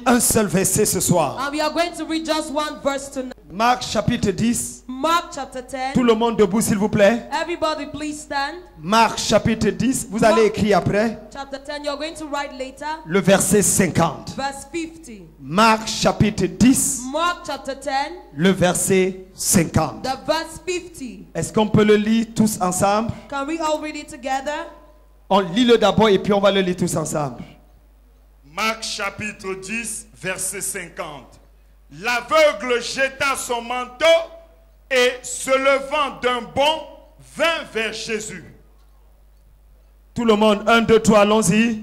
Un seul verset ce soir. And we are going to read just one verse tonight. Marc chapitre 10. Mark chapter 10. Tout le monde debout s'il vous plaît. Everybody please stand. Marc chapitre 10. Vous allez écrire après. Chapter 10. You're going to write later. Le verset 50. Verse 50. Marc chapitre 10. Mark chapter 10. Le verset 50. The verse 50. Est-ce qu'on peut le lire tous ensemble? Can we all read it together? On lit le d'abord et puis on va le lire tous ensemble. Marc chapitre 10, verset 50. L'aveugle jeta son manteau et se levant d'un bond, vint vers Jésus. Tout le monde, 1, 2, 3, allons-y.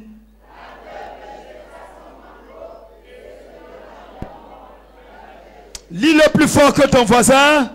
Lis-le plus fort que ton voisin.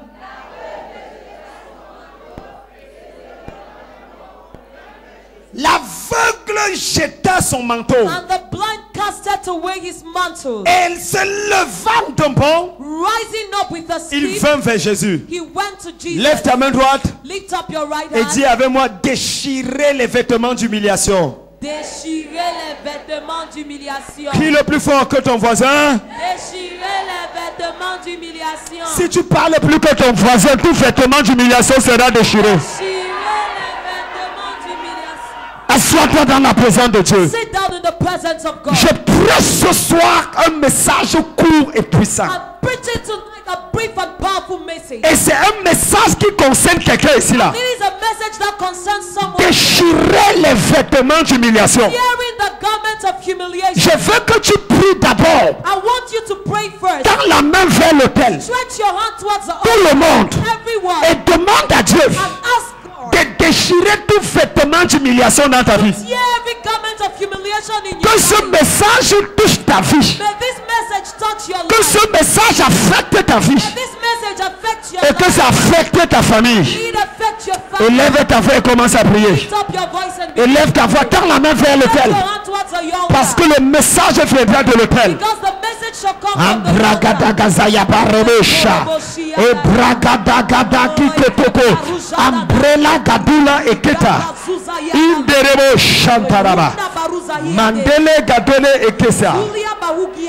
L'aveugle jeta son manteau. And the blind casted away his mantle. Et se levant d'un bond, Rising up with a il speed, vint vers Jésus. he went to Jesus. Lève ta main droite Lift up your right et hand. dis avec moi, déchirez les vêtements d'humiliation. Déchirez les vêtements d'humiliation. Crie le plus fort que ton voisin. Déchirez les vêtements d'humiliation. Si tu parles plus que ton voisin, tout vêtement d'humiliation sera déchiré. Déchirez les vêtements d'humiliation. Assois-toi dans la présence de Dieu. Sit down in the presence of God. Je prêche ce soir un message court et puissant. I'm preaching tonight a brief and powerful message. Et c'est un message qui concerne quelqu'un ici là. It is a message that concerns someone. Déchirer les vêtements d'humiliation. Wearing the garment of humiliation. Je veux que tu pries d'abord. I want you to pray first. Tends la main vers l'autel. Stretch your hand towards the Tout le altar. monde. Everyone. Et demande à Dieu And ask God. de déchirer tout vêtement d'humiliation dans ta vie. Yeah, every garment of humiliation in Que your ce life. message touche ta vie. May this message touch your Que life. ce message affecte ta vie. May this message affect your Et que life. ça affecte ta famille. May it affect your family. Élève ta voix et commence à prier. Lift up your voice and Élève ta voix, tends la main vers lift l'autel. your hand towards the altar. Parce que le message viendra de l'autel. Because the message shall come from the altar. Ambragadagazaya barebesha. Et bragadagada kikotoko. Ambrela gadula eketa. Inderebo shantaraba. Mandele gadole ekesa.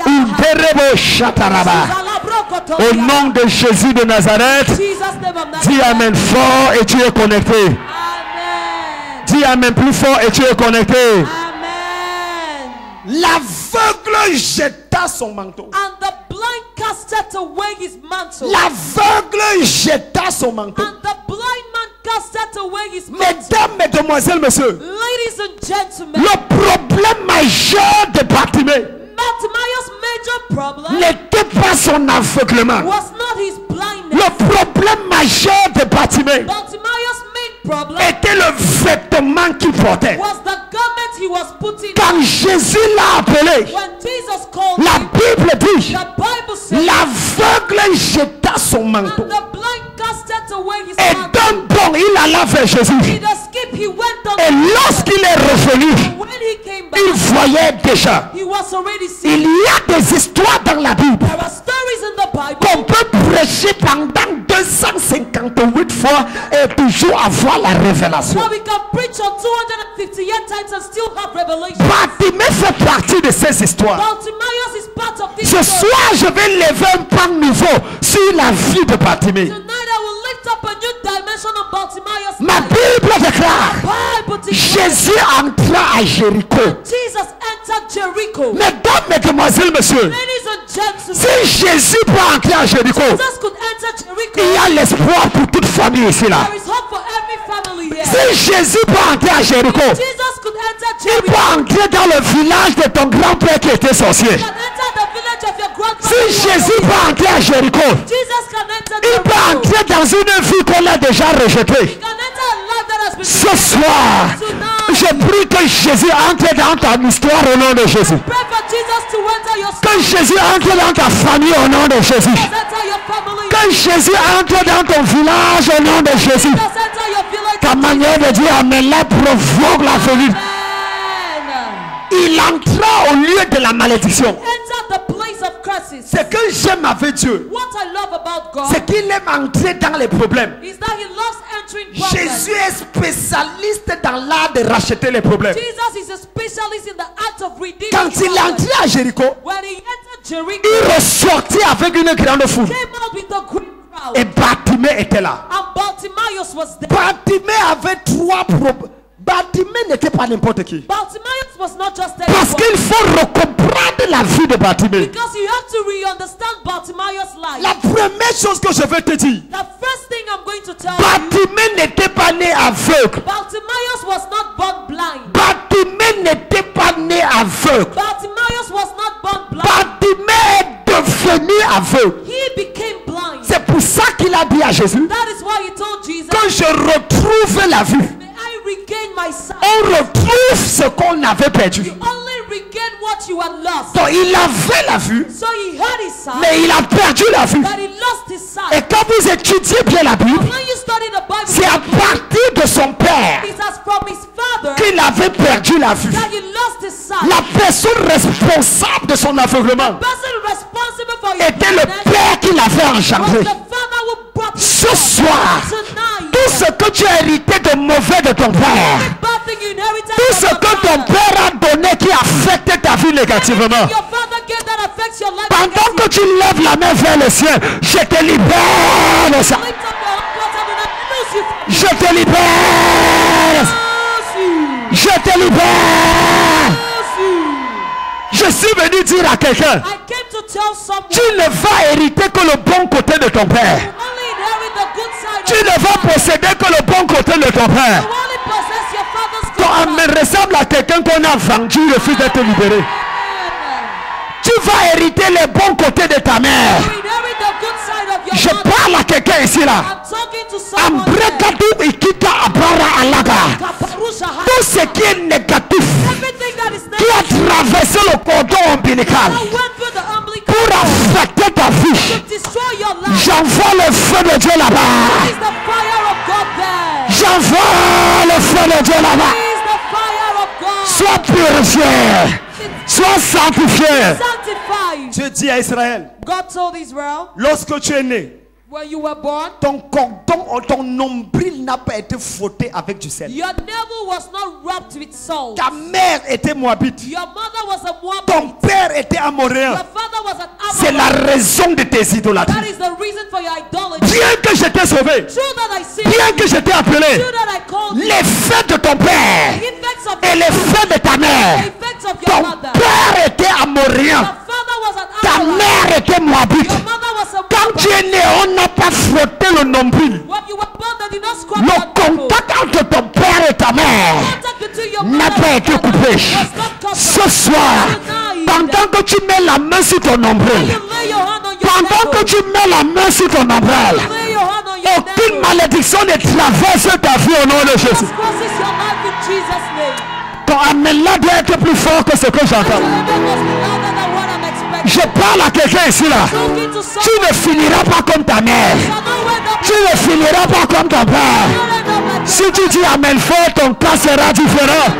Inderebo shataraba. Au nom de Jésus de Nazareth, dis Amen fort et tu es connecté. Amen. Dis Amen plus fort et tu es connecté. Amen. L'aveugle jeta son manteau. And the blind casted away his mantle. L'aveugle jeta son manteau. And the blind man casted away his mantle. Mesdames, mesdemoiselles, messieurs, Ladies and gentlemen, le problème majeur de Bartimée Bartimaeus' major problem n'était pas son aveuglement. was not his blindness. Le problème majeur de Bartimée Bartimaeus' main problem était le vêtement qu'il portait. was the garment he was putting Quand on. Jésus l'a appelé, When Jesus called la him, Bible dit, the Bible says, l'aveugle jeta son and manteau. the blind casted away his Et mantle. d'un bond, il alla vers Jésus. In a skip, he went on. Et lorsqu'il est revenu, When he came back, il voyait déjà. he was already Il seen. y a des histoires dans la Bible There are stories in the Bible qu'on peut prêcher pendant 258 fois et toujours avoir la révélation. that we can preach on 258 times and still have revelation. Bartimée fait partie de ces histoires. Bartimaeus is part of this Ce story. soir, je vais lever un pan nouveau sur la vie de Bartimée. Tonight I will lift up a new dimension on Bartimaeus' Ma life. Bible déclare, Bible declares Jésus entra à Jéricho. Jesus entered Jericho. Mesdames, mesdemoiselles, messieurs, Ladies and Si Jésus peut entrer à Jéricho, Jesus could enter Jericho. il y a l'espoir pour toute famille ici là. There is hope for every family here. Si Jésus peut entrer à Jéricho, Jesus could enter il Jericho. peut entrer dans le village de ton grand-père qui était sorcier. Can enter the village of your grandfather. Si Jésus peut entrer à Jéricho, Jesus can enter il peut Jericho. entrer dans une vie qu'on a déjà rejetée. Can enter a life that has been Ce soir, je prie que Jésus entre dans ton histoire au nom de Jésus. Pray for Jesus to enter your Que Jésus entre dans ta famille au nom de Jésus. enter your family. Que Jésus entre dans ton village au nom de Jésus. Jesus enter your village. Ta manière de dire Amen là provoque la venue. Amen. Il entra au lieu de la malédiction. Enter the place of curses. Ce que j'aime avec Dieu, What I love about God c'est qu'il aime entrer dans les problèmes. is that He loves entering problems. Jésus est spécialiste dans l'art de racheter les problèmes. Jesus is a specialist in the act of redeeming Quand il problems. entrait à Jéricho, When He entered Jericho, il ressortit avec une grande foule. came out with a great crowd. Et Bartimée était là. And Bartimaeus was there. Bartimée avait trois problèmes. Bartimée n'était pas n'importe qui. Bartimaeus was not just Parce anyone. qu'il faut recomprendre la vie de Bartimée. Because you have to re-understand Bartimaeus' life. La première chose que je veux te dire, The first thing I'm going to tell you, Bartimée n'était pas né aveugle. Bartimaeus was not born blind. Bartimée n'était pas né aveugle. Bartimaeus was not born blind. Bartimée est devenu aveugle. He became blind. C'est pour ça qu'il a dit à Jésus, That is why He told Jesus, quand je retrouve la vue, may I regain my sight. on retrouve ce qu'on avait perdu. You only regain what you had lost. Donc il avait la vue, So he had his sight, mais il a perdu la vue. but he lost his Et sight. quand vous étudiez bien la Bible, When you study the Bible, c'est à partir de son père it has from his father qu'il avait perdu la vue. that he lost his sight. La personne responsable de son aveuglement The person responsible for his était le blindness père qui l'avait was engendré. the father who brought him Ce forth. soir, Tonight, tout ce que tu as hérité de mauvais de ton père, bad thing you inherited tout from ce your que ton father, père a donné qui affecte ta vie négativement, your father gave that affects your life. pendant que tu lèves la main vers le ciel, je te libère de ça. Lift up your hands and I lose you. Je te libère. Lose you. Je te libère. Lose you. Je suis venu dire à quelqu'un, I came to tell someone, tu ne vas hériter que le bon côté de ton père. you only inherit the good side Tu of ne your vas father. posséder que le bon côté de ton père. You only possess your father's good Ton âme side. me ressemble à quelqu'un qu'on a vendu, il refuse d'être libéré. Amen. Tu vas hériter les bons côtés de ta mère. You inherit the good side of your Je mother. parle à quelqu'un ici là. I'm talking to someone here. Ambrekadu ikita abara alaga. Kaparusha Tout ce qui est négatif, everything that is qui a negative traversé le cordon ombilical that went through the umbilical pour cord affecter ta vie, to destroy your life. j'envoie le feu de Dieu là-bas. Is the fire of God there? J'envoie le feu de Dieu là-bas. Is the fire of God? Sois purifié. Sois sanctifié. Sanctified. Dieu dit à Israël, God told Israel, lorsque tu es né, when you were born, Ton cordon, ton nombril n'a pas été frotté avec du sel. your navel was not rubbed with salt. Ta mère était moabite. Your mother was a Ton Moabite. père était amoréen. Your father was an C'est la Amorite. raison de tes That idolâtries. is the reason for your idolatry. Bien que je t'ai sauvé, True that I saved bien you. que je t'ai appelé, True that I called you. l'effet de ton The père effects of et your l'effet de ta the mère. effects of your Ton mother. père était Your amoréen. father was an Ta Amorite. mère était moabite. Your mother was a Quand tu Moabite. es né, on n'a pas frotté le nombril. When you were born, they did not scrub Le your nipple. contact entre ton père et ta mère Contact between your n'a mother pas and été father coupé. was not cut Ce off. soir, pendant que tu mets la main sur ton nombril, You lay your hand on your pendant que nipple. tu mets la main sur ton ombrelle, Lay your hand on your aucune nipple. malédiction ne traverse ta vie au nom de Jésus. Just crosses your life in Jesus' name. Ton amen là doit être plus fort que ce que j'entends. Your amen must be louder than what I'm expecting. Je parle à quelqu'un ici là. Talking to Tu someone ne finiras pas comme ta mère. shall not end up Tu ne finiras pas comme ton père. like Si tu dis amen fort, ton cas sera différent.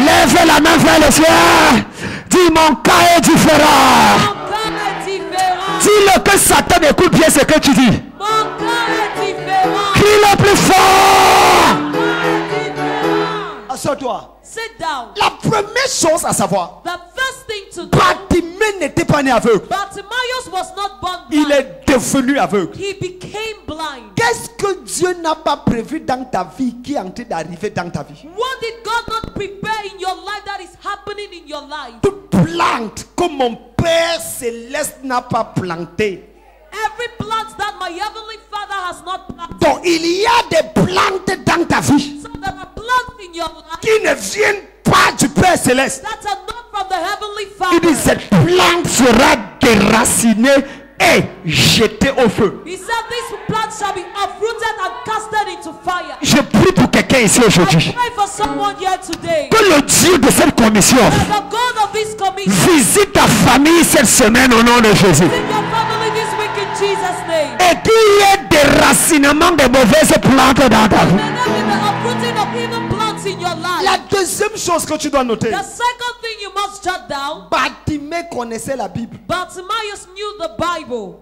Lève la main vers le ciel. Dis mon cas est différent. Mon cas est différent. Dis-le que Satan écoute bien ce que tu dis. Mon cas est différent. Crie le plus fort. Mon cas est différent. Assure-toi. Sit down. La première chose à savoir, The first thing to do, Bartimée n'était pas né aveugle. Bartimaeus was not born Il blind. est devenu aveugle. He became blind. qu'est-ce que Dieu n'a pas prévu dans ta vie qui est en train d'arriver dans ta vie? What did God not prepare in your life that is happening in your life? Tu plantes comme mon Père Céleste n'a pas planté. Every plant that my heavenly Father has not planted. Donc il y a des plantes dans ta vie So there are plants in your life qui ne viennent pas du Père Céleste. that are not from the heavenly Il dit Father. cette plante sera déracinée et jetée au feu. He said these plants shall be uprooted and casted into fire. Je prie pour quelqu'un ici I aujourd'hui. pray for someone here today. Que le Dieu de cette commission That the God of this commission visite ta famille cette semaine au nom de Jésus. visit your family this week in Jesus' name. Et qu'il y ait déracinement de mauvaises plantes dans ta vie. May there be the uprooting of evil plants in your La life. deuxième chose que tu dois noter, The second thing you must jot down, Bartimée connaissait la Bible. Bartimaeus knew the Bible.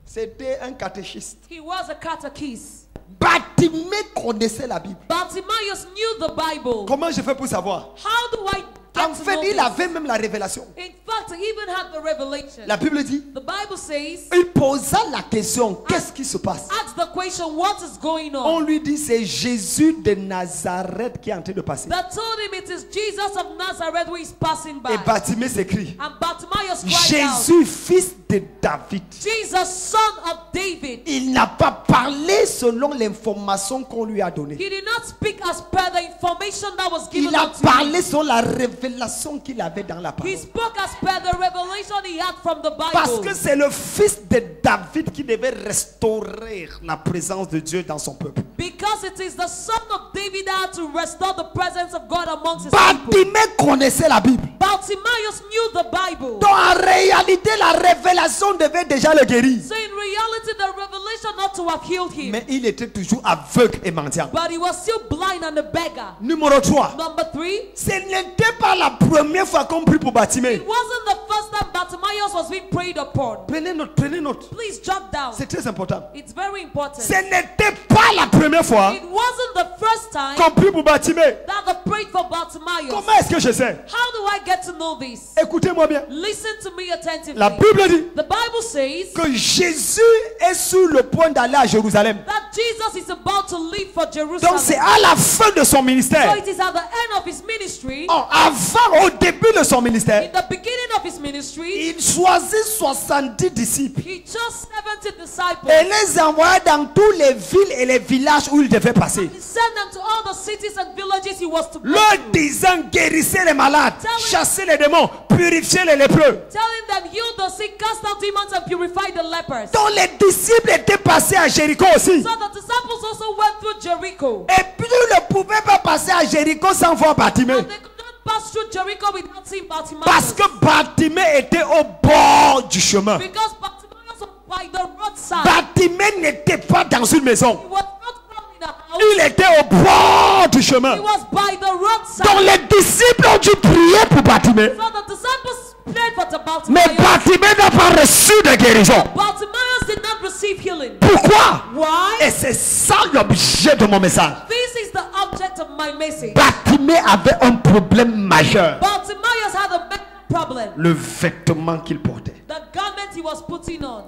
C'était un catéchiste. He was a catechist. Bartimée connaissait la Bible. Bartimaeus knew the Bible. Comment je fais pour savoir? How do I En get to fait, know il this? avait même la révélation. In fact, he even had the revelation. La Bible dit, The Bible says, il posa la question, qu'est-ce qui se passe? ask the question, what is going On on? lui dit, c'est Jésus de Nazareth qui est en train de passer. That told him it is Jesus of Nazareth who is passing by. Et Bartimée s'écrie, And Bartimaeus cried out, Jésus, fils de David. Jesus, son of David. Il n'a pas parlé selon l'information qu'on lui a donnée. He did not speak as per the information that was given Il a unto him. parlé selon la révélation qu'il avait dans la He parole. spoke as per the revelation he had from the Parce Bible. que c'est le fils de David qui devait restaurer la présence de Dieu dans son peuple. Because it is the son of David that had to restore the presence of God amongst his people. Bartimée connaissait la Bible. Bartimaeus knew the Bible. Donc en réalité, la révélation devait déjà le guérir. So in reality, the revelation not to have healed him. Mais il était toujours aveugle et mendiant. But he was still blind and a beggar. Numéro 3. Number 3, Ce n'était pas la première fois qu'on prie pour Bartimée. it wasn't the first time Bartimaeus was being prayed upon. Prenez note, prenez note. Please jot down. C'est très important. It's very important. Ce n'était pas la première fois It wasn't the first time qu'on prie pour Bartimée. that they prayed for Bartimaeus. Comment est-ce que je sais? How do I get to know this? Écoutez-moi bien. Listen to me attentively. La Bible dit The Bible says que Jésus est sur le point d'aller à Jérusalem. that Jesus is about to leave for Donc Jerusalem. c'est à la fin de son ministère. So it is at the end of his ministry, Oh, avant, au début de son in ministère, the beginning of his ministry, il choisit 70 disciples he chose 70 disciples. et les envoya dans toutes les villes et les villages où il devait passer. He sent them to all the cities and villages he was to go Leur to, disant, guérissez les malades, chassez les démons, purifiez les lépreux. telling them, heal the sick, cast out demons, and purify the lepers. Donc les disciples étaient passés à Jéricho aussi. So the disciples also went through Jericho. Et puis ils ne pouvaient pas passer à Jéricho sans voir Bartimée. And they could not pass through Jericho without seeing Bartimaeus. Parce que Bartimée était au bord du chemin. Because Bartimaeus was by the roadside. Bartimée n'était pas dans une maison. He was not found in a house. Il était au bord du chemin. He was by the roadside. Donc les disciples ont dû prier pour Bartimée. So the disciples prayed for the Mais Bartimaeus. Bartimée n'a pas reçu de guérison. Bartimaeus did not receive healing. Pourquoi? Why? Et c'est ça l'objet de mon message. This is the object of my message. Bartimée avait un problème majeur. Bartimaeus had a big problem. Le vêtement qu'il portait. The garment he was putting on.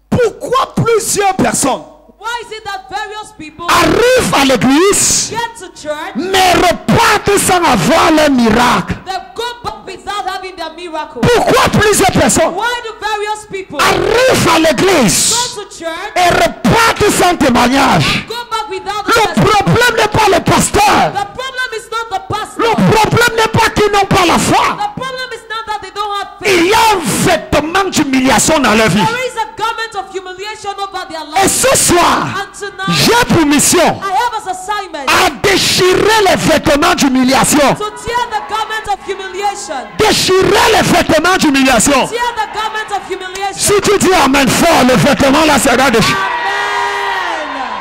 Pourquoi plusieurs personnes Why is it that various people arrivent à l'église get to church, mais repartent sans avoir le miracle? they go back without having their miracle? Pourquoi plusieurs personnes Why do various people arrivent à l'église go to church, et repartent sans témoignage? go back without Le the problème n'est pas le pasteur. The problem is not the pastor. Le problème n'est pas qu'ils n'ont pas la foi. The problem is not that they don't have Il faith. y a un vêtement d'humiliation dans leur vie. There is a garment of humiliation over their Et life. ce soir, And tonight, j'ai pour mission I have as assignment à déchirer les vêtements d'humiliation. to tear the garment of humiliation. Déchirer les vêtements d'humiliation. Tear the garment of humiliation. Si tu dis amen fort, le vêtement là sera déchiré. Amen.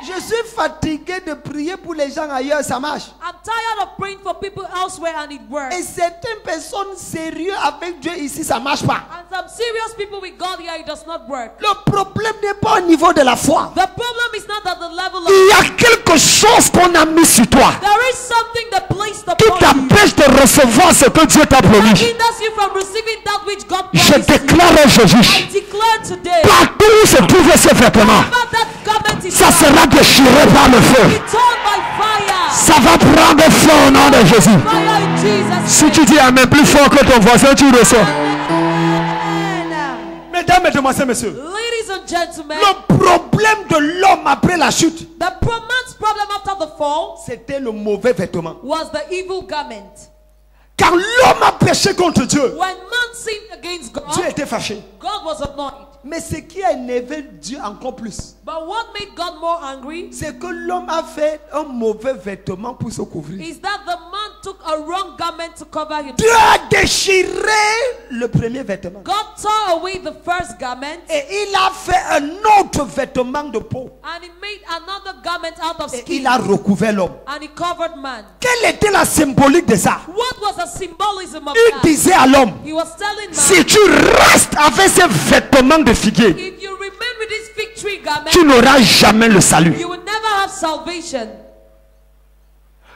Je suis fatigué de prier pour les gens ailleurs, ça marche. I'm tired of praying for people elsewhere and it works. Et certaines personnes sérieuses avec Dieu ici, ça marche pas. And some serious people with God here, it does not work. Le problème n'est pas au niveau de la foi. The problem is not at the level of. Il y a quelque chose qu'on a mis sur toi There is something that placed qui upon you t'empêche de recevoir ce que Dieu t'a that promis. hinders you from receiving that which God Je promised you. déclare à I Jésus, declare today, partout où se trouve ce vêtement, wherever that garment is ça found, sera déchiré par le feu. be torn by fire. Ça va prendre feu au nom de Jésus. Fire in Jesus' Si name. tu dis Amen plus fort que ton voisin, tu reçois. Amen. Mesdames, Mesdemoiselles, Messieurs, Ladies and gentlemen, le problème de l'homme après la chute, man's problem after the fall c'était le mauvais vêtement. was the evil garment. Quand l'homme a péché contre Dieu, When man sinned against Dieu God, était fâché. God was annoyed. Mais ce qui a énervé Dieu encore plus, But what made God more angry c'est que l'homme a fait un mauvais vêtement pour se couvrir. is that the man took a wrong garment to cover Dieu himself. a déchiré le premier vêtement. God tore away the first garment Et il a fait un autre vêtement de peau. and he made another garment out of Et skin il a recouvert l'homme. and he covered man. Quelle était la symbolique de ça? What was the symbolism of Il that? disait à l'homme, He was telling man, si tu restes avec ces vêtements de figuier, if you remain with this fig tree garment, tu n'auras jamais le salut. you will never have salvation.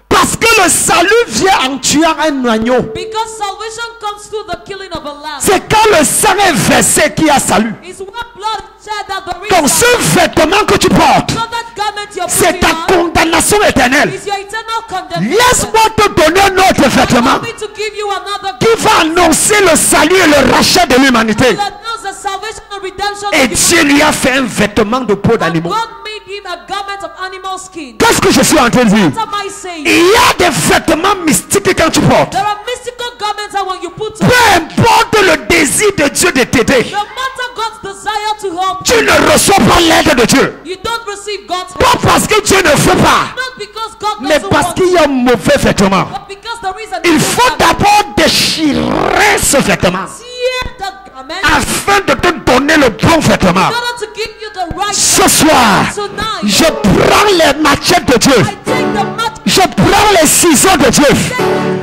Parce que le salut vient en tuant un agneau. Because salvation comes through the killing of a lamb. C'est quand le sang est versé qu'il y a salut. It's when blood is shed that there is Donc ce salvation. vêtement que tu portes, So that garment you're c'est putting ta on condamnation éternelle. is your eternal condemnation. Laisse-moi te donner un autre vêtement Allow me to give you another qui va annoncer le salut et le rachat de l'humanité. that knows the salvation and redemption Et of Dieu lui a fait un vêtement de peau and d'animaux. God made him a garment of animal skin. Qu'est-ce que je suis en train de dire? What am I saying? Il y a des vêtements mystiques quand tu portes. There are mystical garments that when you put Peu on, importe le désir de Dieu de t'aider, no matter God's desire to help tu ne reçois pas l'aide de Dieu. you, don't receive God's help. Pas parce que Dieu ne veut pas, Not because God mais doesn't parce want qu'il y a un mauvais vêtement. but because there is an Il evil faut garment. d'abord déchirer ce vêtement Tear that garment afin de te donner le bon vêtement. in order to give you the right Ce soir, tonight. je prends les machettes de Dieu, I take the match, je prends les ciseaux de Dieu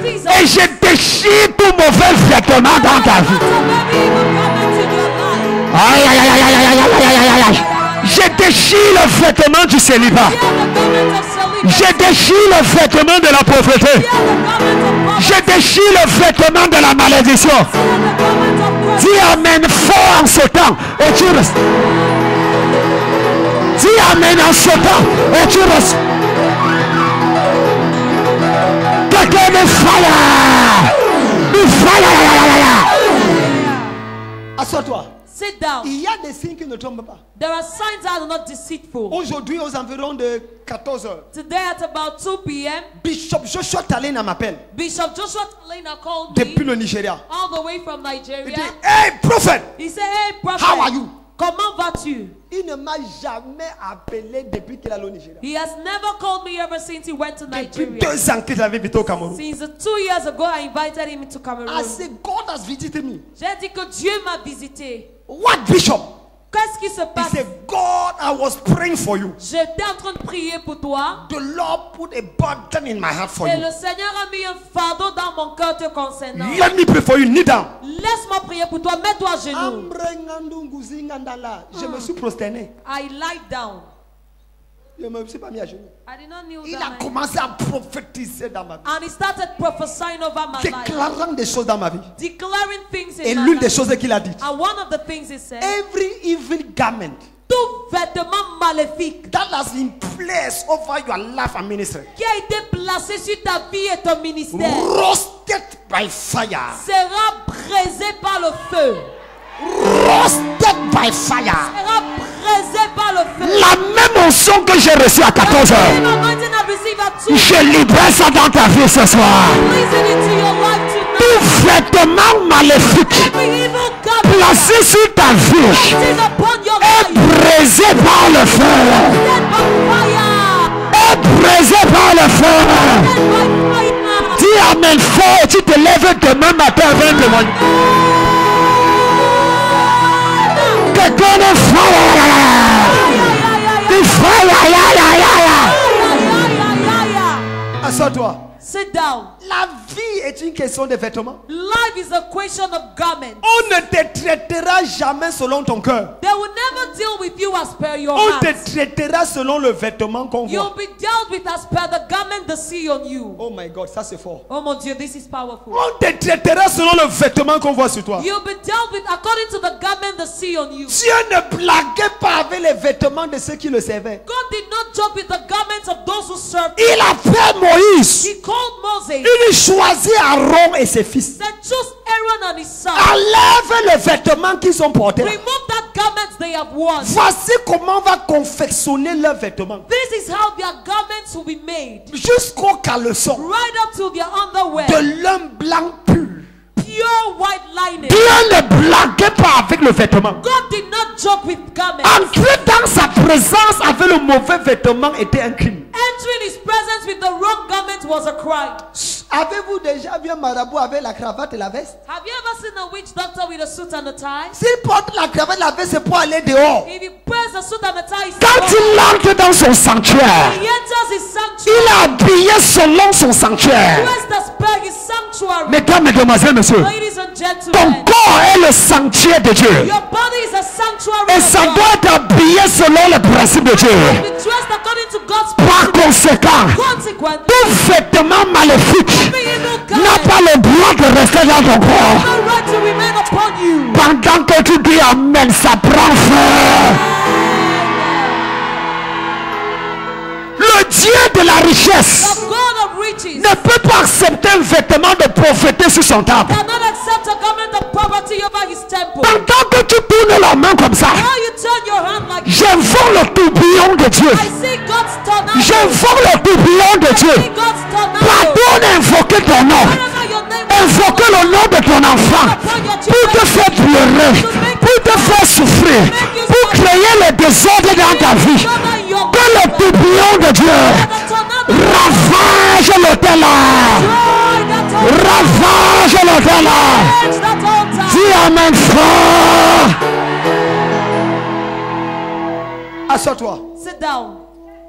et je déchire tout mauvais vêtement dans ta vie. Aïe, aïe, aïe, aïe, aïe, aïe, aïe, aïe, aïe, aïe. Je déchire le vêtement du célibat. Je déchire le vêtement de la pauvreté. Je déchire le vêtement de la malédiction. Dis Amen fort en ce temps et tu restes. Dis Amen en ce temps et tu restes. Quelqu'un de fire. Du fire. Assois-toi. Sit down. Il y a des signes qui ne tombent pas. There are signs that are not deceitful. Aujourd'hui, aux environs de 14 heures, Today at about 2 p.m., Bishop Joshua Talena m'appelle Bishop Joshua Talena called depuis me le Nigeria. all the way from Il dit, Nigeria. hey prophète, He said, hey prophet, how are you? comment vas-tu? Il ne m'a jamais appelé depuis qu'il est allé au Nigeria. He has never called me ever since he went to Depuis Nigeria. 2 ans qu'il avait invité au Cameroun. Since 2 years ago, I invited him to Cameroon. I said, God has visited me. J'ai dit que Dieu m'a visité. What bishop? Qu'est-ce qui se He passe? said, God, I was praying for you. J'étais en train de prier pour toi. The Lord put a burden in my heart for Et you. le Seigneur a mis un fardeau dans mon cœur te concernant. Let me pray for you. Kneel down. Laisse-moi prier pour toi. Mets-toi à genoux. Je me suis prosterné. I lie down. Je ne me suis pas mis à genoux. I did not kneel Il a down. commencé à prophétiser dans ma vie. And he started prophesying over my life. Déclarant des choses dans ma vie. Declaring things Et in my l'une des life. choses qu'il a dites. And one of the things he said, Every evil garment tout vêtement maléfique that has been placed over your life and ministry, qui a été placé sur ta vie et ton ministère roasted by fire. sera brisé par le feu. Roasted by fire. Sera brisé par le feu. La même onction que j'ai reçue à 14 heures. Same anointing I received at 2. Je libère ça dans ta vie ce soir. Release it into your life tonight. Tout vêtement maléfique Every evil garment placé sur ta vie is upon your est life. brisé par le feu. Dead by fire. Est brisé par le feu. Dead by fire. Dis Amen fort et tu te lèves demain matin avec le monde. Quelqu'un de fire. Assois-toi. Sit down. La vie est une question de vêtements. Life is a question of garments. On ne te traitera jamais selon ton cœur. They will never deal with you as per your On heart. te traitera selon le vêtement qu'on You'll voit. be dealt with as per the garment they see on you. Oh my God, ça c'est fort. Oh mon Dieu, this is powerful. On te traitera selon le vêtement qu'on voit sur toi. You'll be dealt with according to the garment they see on you. Dieu ne blaguait pas avec les vêtements de ceux qui le servaient. God did not joke with the garments of those who served. Il a fait Moïse. He called Moses. Il choisit Aaron et ses fils. Said, choose Aaron and his son. Enlève les vêtements qu'ils ont portés. Remove that garments they have worn. Voici comment on va confectionner leurs vêtements. This is how their garments will be made. Jusqu'au caleçon. Right up to their underwear. De lin blanc pur. Pure white lining. Dieu ne blaguait pas avec le vêtement. God did not joke with garments. Entrer dans sa présence avec le mauvais vêtement était un crime. Entering his presence with the wrong garment was a crime. Avez-vous déjà vu un marabout avec la cravate et la veste? Have you ever seen a witch doctor with a suit and a tie? S'il porte la cravate et la veste, c'est pour aller dehors. If he wears a suit and a tie, Quand il entre dans son sanctuaire, he enters his il sanctuary. est habillé selon son sanctuaire. Where's the spell? His sanctuary. Mesdames, Mesdemoiselles, Messieurs, Ladies and ton gentlemen, corps est le sanctuaire de Dieu. your body is a sanctuary Et of ça God. doit être habillé selon le principe de Dieu. Be dressed according to God's Par principle. conséquent, Consequently, tout vêtement maléfique every evil n'a garment pas le droit de rester dans ton corps. has no right to remain upon you. Pendant que tu dis Amen, ça prend feu. Le Dieu de la richesse The God of riches ne peut pas accepter un vêtement de prophété sur son temple. cannot accept a garment of poverty over his temple. Pendant que tu tournes la main comme ça, How you turn your hand like this, j'invoque le tourbillon de Dieu. I see God's tornado. J'invoque le tourbillon de I Dieu. see God's tornado. Pardonne, invoquer ton nom. Wherever your name is, Invoquer le nom de ton enfant pour te faire pleurer, pour te faire souffrir, pour créer le désordre dans ta vie. Que le tourbillon de Dieu ravage l'autel là. Ravage l'autel là. Dis Amen fort. Assois-toi. sit down.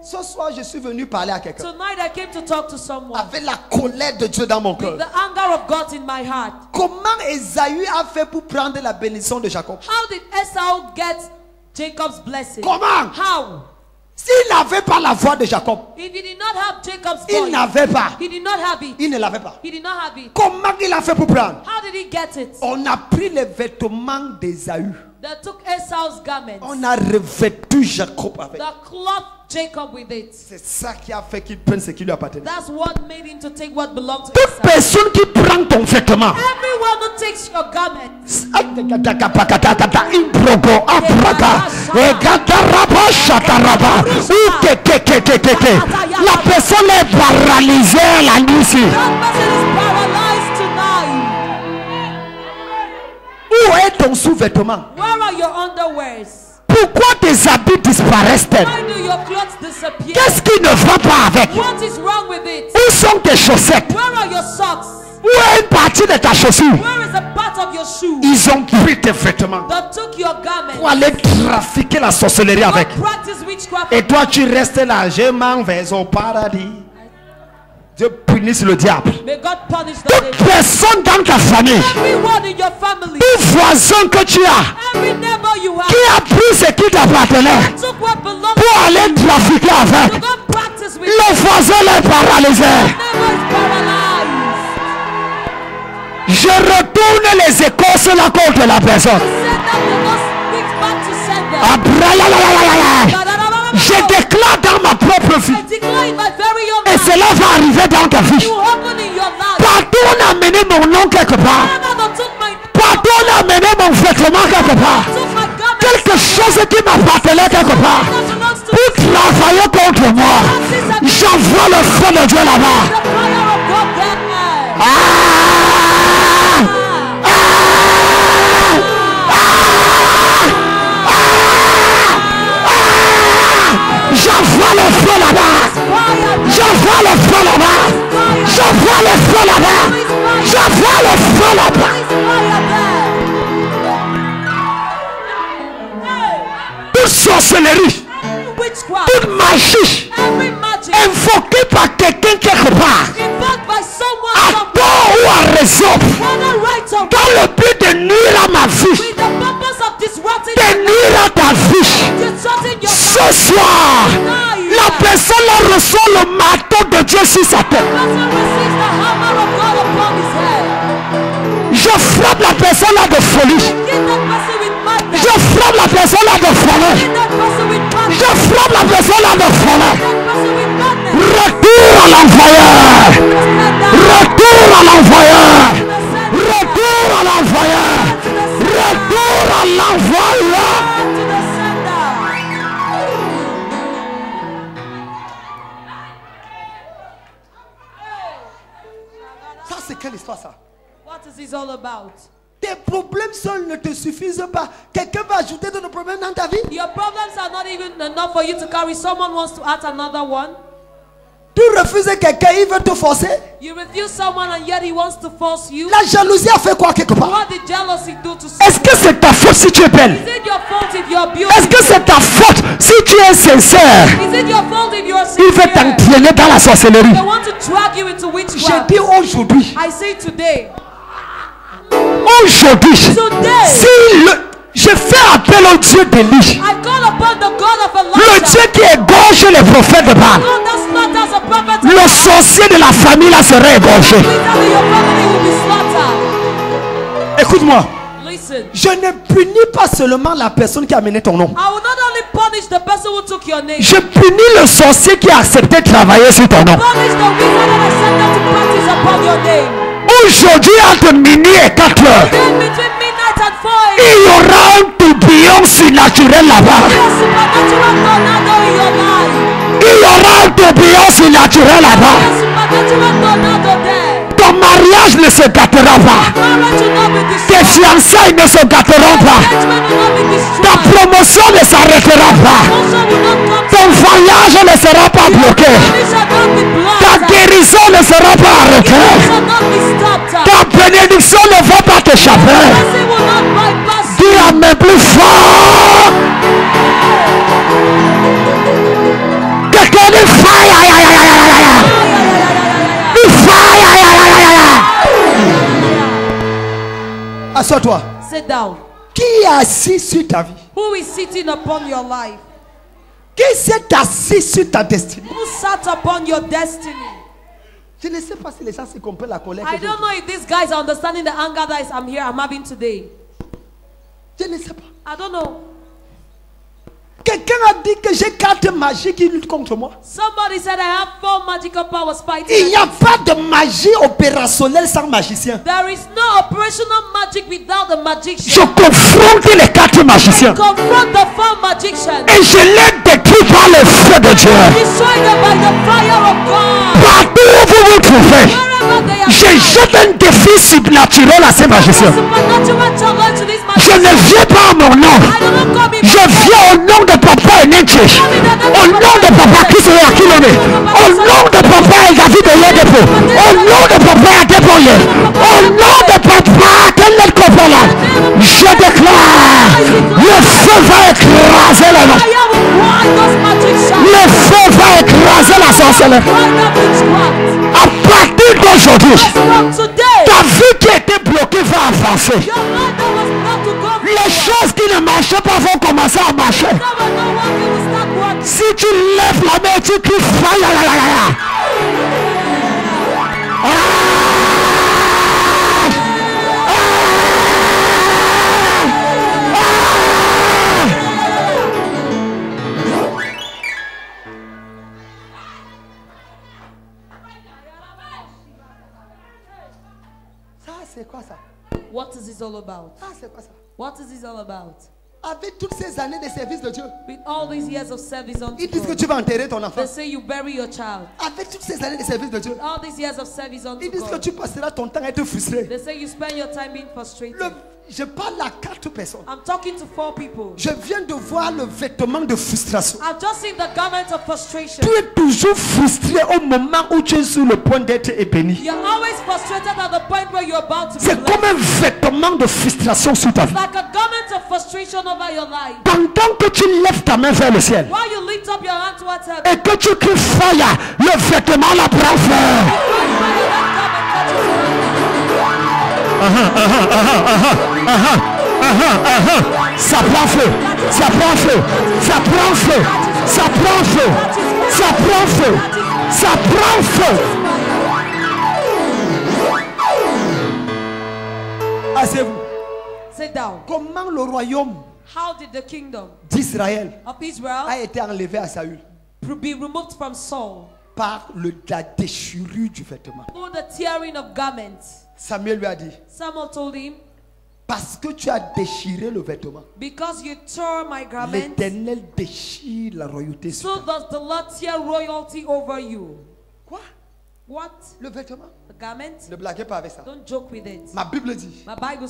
Ce soir, je suis venu parler à quelqu'un. Tonight I came to talk to someone Avec la colère de Dieu dans mon with cœur. the anger of God in my heart. Comment Esaü a fait pour prendre la bénédiction de Jacob? How did Esau get Jacob's blessing? Comment? How? S'il n'avait pas la voix de Jacob, If he did not have Jacob's il voice, n'avait pas. he did not have it. Il ne l'avait pas. He did not have it. Comment il a fait pour prendre? How did he get it? On a pris les vêtements d'Esaü. They took Esau's garments. On a revêtu Jacob avec. They clothed Jacob with it. C'est ça qui a fait qu'il prenne ce qui lui appartenait. That's what made him to take what belonged to Toute Esau. personne qui prend ton vêtement, Everyone who takes your garment, la personne est paralysée la nuit ici. that person is paralyzed tonight. Où est ton sous-vêtement? Where are your underwears? Pourquoi tes habits disparaissent-elles? Why do your clothes disappear? Qu'est-ce qui ne va pas avec? What is wrong with it? Où sont tes chaussettes? Where are your socks? Où est une partie de ta chaussure? Where is a part of your shoe? Ils ont pris tes vêtements That took your garment. pour aller trafiquer la sorcellerie avec. Go practice witchcraft. Et toi, tu restes là. Je m'en vais au paradis. Dieu punisse le diable. May God punish the Toute devil. personne dans ta famille, Everyone in your family, tout voisin que tu as, every neighbor you qui have, a pris ce qui t'appartenait took what belongs pour aller trafiquer to avec, go practice with le voisin l'est paralysé. neighbor is paralyzed. Je retourne les écorces là contre la personne. Send them to go speak back to send them. Je déclare dans ma propre vie, I declare in my very own et life, cela va arriver dans ta vie. you open in your life. Pardonne amener mon nom quelque part. Father took my Pardonne amener mon vêtement quelque part. took my garment Quelque chose qui m'appartenait quelque part. that belongs to Pour travailler contre moi. J'envoie le feu de Dieu là-bas. the fire of God there. Ah! J'envoie le feu là-bas. J'envoie le feu là-bas. J'envoie le feu là-bas. J'envoie le feu là-bas. Toute sorcellerie witchcraft, toute magie every magic invoquée par quelqu'un quelque part, invoked by someone à somewhere, tort ou à raison, whether right or wrong, dans le but de nuire à ma vie, with the purpose of disrupting de your nuire à ta vie. life, disrupting your Ce soir, la personne là reçoit le marteau de Dieu sur sa tête. person receives the hammer of God upon his head. Je frappe la personne là de folie. Hit that person with madness. Je frappe la personne là de folie. Hit that person with madness. Je frappe la personne là de folie. Hit that person with madness. Retour à l'envoyeur. Retour à l'envoyeur. Retour à l'envoyeur. Retour à l'envoyeur. To the sender. Ça, c'est quelle histoire ça? What is this all about? Tes problèmes seuls ne te suffisent pas. Quelqu'un va ajouter d'autres problèmes dans ta vie. Your problems are not even enough for you to carry. Someone wants to add another one. Tu refuses quelqu'un, il veut te forcer. You refuse someone and yet he wants to force you. La jalousie a fait quoi quelque part? What did jealousy do to Est-ce que c'est ta faute si tu es belle? Is it your fault if you're Est-ce beautiful? que c'est ta faute si tu es sincère? Is it your fault if you're Il veut sincere? t'entraîner dans la sorcellerie. They want to drag you into J'ai witchcraft. dit aujourd'hui. I say today. Aujourd'hui, Today. si je fais appel au Dieu d'Élie, I call upon the God of le Elijah. Dieu qui égorge les prophètes de Baal, God that slaughters a prophet. le sorcier de la famille là serait égorgé. Your family will be slaughtered. Écoute-moi. Listen. Je ne punis pas seulement la personne qui a mené ton nom. I will not only punish the person who took your name. Je punis le sorcier qui a accepté de travailler sur ton nom. Punish the wizard that I sent them to practice upon your name. Aujourd'hui, entre minuit et 4 heures, Then between midnight and 4 a.m. il y aura un tourbillon surnaturel là-bas. There's supernatural tornado in your life. Il y aura un tourbillon surnaturel là-bas. There's supernatural tornado there. Ton mariage ne se gâtera pas. Marriage will not be Tes destroyed. fiançailles ne se gâteront pas. Engagement will not be Ta destroyed. promotion ne s'arrêtera pas. Promotion will not come. Ton voyage ne sera pas bloqué. Money shall not be Ta blocked. guérison ne sera pas arrêtée. Shall not be stopped. Ta bénédiction ne va pas t'échapper. Blessing will not bypass you. Dis à mes plus fort. Quelqu'un dit fire. Aïe, aïe, aïe, aïe, aïe, aïe. Dis fire. Aïe, aïe, aïe, aïe, aïe. Assois-toi. Sit down. Qui est assis sur ta vie? Who is sitting upon your life? Qui s'est assis sur ta destinée? Who sat upon your destiny? Je ne sais pas si les gens se comprennent la colère. que I j'ai. don't know if these guys are understanding the anger that I'm having today. Je ne sais pas. I don't know. Quelqu'un a dit que j'ai 4 magies qui luttent contre moi. Somebody said I have 4 magical powers Il fighting. n'y a pas de magie opérationnelle sans magicien. There is no operational magic without the Je magician. confronte les 4 magiciens Confront the 4 magicians. et je les détruis par le feu de Dieu. Destroy them by the fire of God. Partout où vous vous trouvez, Wherever they are je found. jette un défi supernatural à ces magiciens. Supernatural challenge to these Je ne magicians. viens pas à mon nom. I do not come in Je viens au nom de papa et Nietzsche. Au nom de papa qui est à Kilomé. Au nom de papa et David de Yedepo. Au nom de papa et Deboye. Au nom de papa Kenneth Kopola. Je déclare, le feu va écraser la main. fire will wipe those magicians. Le feu va écraser la sorcellerie. Wipe that witchcraft. À partir d'aujourd'hui, From today, ta vie qui était bloquée va avancer. your life that was not to go Les choses qui ne marchaient pas vont commencer à marcher. that were not working will start working. Si tu lèves la main, tu cries fire. Ça, c'est quoi ça? What is this all about? Ça, c'est quoi ça? What is this all about? Avec toutes ces années de service de Dieu, With all these years of service unto ils disent que God, tu vas enterrer ton enfant. they say you bury your child. Avec toutes ces années de service de Dieu, All these years of service unto ils disent que God, tu passeras ton temps à être frustré. they say you spend your time being frustrated. Je parle à 4 personnes. I'm talking to 4 people. Je viens de voir le vêtement de frustration. I've just seen the garment of frustration. Tu es toujours frustré au moment où tu es sur le point d'être béni. You're always frustrated at the point where you're about to be C'est comme blessed. un vêtement de frustration sur ta vie. Like a garment of frustration over your life. Pendant que tu lèves ta main vers le ciel While you lift up your hand towards heaven, et que tu cries fire, le vêtement la prend feu. Ça prend feu, ça prend feu, ça prend feu, ça prend feu, ça prend feu, ça prend feu. Asseyez-vous. sit down. Comment le royaume How did the kingdom d'Israël of Israel a été enlevé à Saül be removed from Saul par la déchirure du vêtement? through the tearing of garments? Samuel lui a dit, Samuel told him, parce que tu as déchiré le vêtement, because you tore my garments, l'Éternel déchire la royauté sur so toi. does the Lord tear royalty over you. Quoi? What? Le vêtement? The garment? Ne blaguez pas avec ça. Don't joke with it. Ma Bible dit, My Bible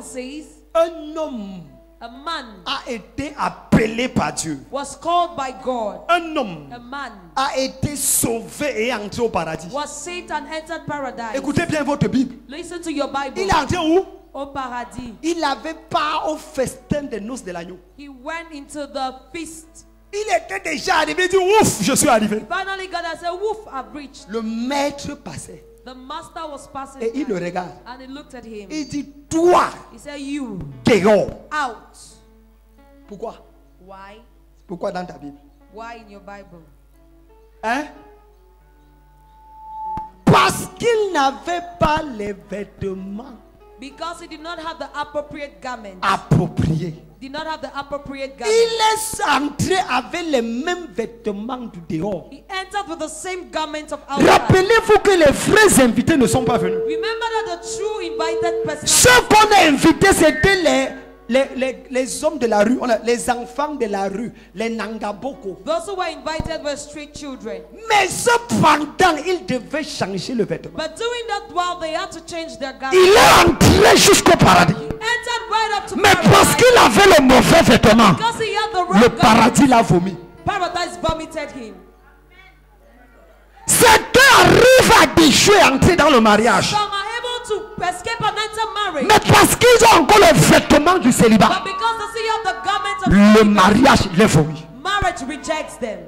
says, un homme a man a été appelé par Dieu. was called by God. Un homme A man a été sauvé et entré au paradis. was saved and entered paradise. Écoutez bien votre Bible. Listen to your Bible. Il est entré où? Au paradis. Il avait part au festin des noces de l'agneau. He went into the feast. Il était déjà arrivé, il dit ouf, je suis arrivé. Finally, God has said, woof, I've reached. Le maître passait The master was passing et il le by, regarde. and he looked at him. Il dit toi, He said, you, dehors. out. Pourquoi? Why? Pourquoi dans ta Bible? Why in your Bible? Hein? Parce qu'il n'avait pas les vêtements Because he did not have the appropriate garment. appropriés. Did not have the appropriate garment. Il est entré avec les mêmes vêtements du dehors. He entered with the same garment of outside. Rappelez-vous que les vrais invités ne sont pas venus. Remember that the true invited person, Ceux qu'on a invités, c'était les hommes de la rue, les enfants de la rue, les Nangaboko. those who were invited were street children. Mais cependant, ils devaient changer le vêtement. But doing that while they had to change their garment, Il est entré jusqu'au paradis. entered right up to Mais parce paradise. qu'il avait le mauvais vêtement, Because he had the Le wrong garment, paradis l'a vomi. paradise vomited him. certains arrivent à déjouer, entrer dans le mariage. Some are able to escape and enter marriage. Mais parce qu'ils ont encore le vêtement du célibat, But because they still have the garment of le celibacy, mariage les vomi. marriage rejects them.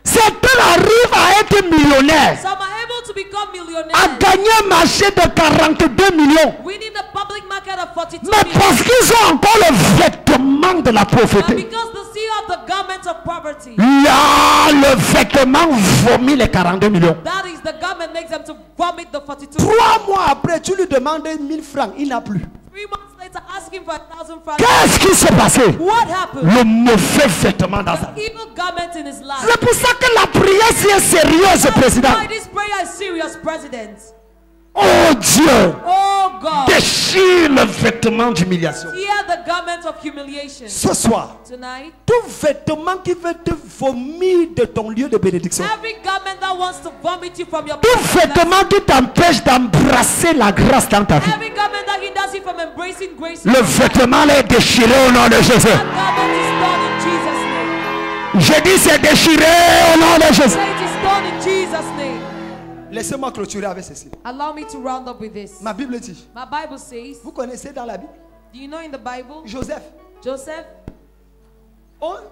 Certains arrivent à être millionnaires, Some are able to become à millionaires, gagner un marché de 42 millions. winning the public market of 42 Mais million. parce qu'ils ont encore le vêtement de la But pauvreté, because they still have the garment of poverty, là, le vêtement vomit les 42 millions. that is the garment makes them to vomit the 42 3 mois après, tu lui demandes 1000 francs, il n'a plus. 3 months later, asking for 1,000 francs. Qu'est-ce qui s'est passé? What happened? Le mauvais vêtement dans sa The vie. evil garment in his life. C'est pour ça que la prière si est sérieuse, That's président. why this prayer is serious, President. Oh Dieu, Oh God, déchire le vêtement d'humiliation. tear the garment of humiliation. Ce soir, Tonight, tout vêtement qui veut te vomir de ton lieu de bénédiction, every garment that wants to vomit you from your Tout presence, vêtement qui t'empêche d'embrasser la grâce dans ta vie. every garment that hinders you from embracing grace, Le vêtement là est déchiré au nom de Jésus. that garment is torn in Jesus' name. Je dis c'est déchiré au nom de Jésus. Say it is torn in Jesus' name. laissez-moi clôturer avec ceci. Allow me to round up with this. Ma Bible dit, My Bible says, vous connaissez dans la Bible, do you know in the Bible, Joseph. Joseph?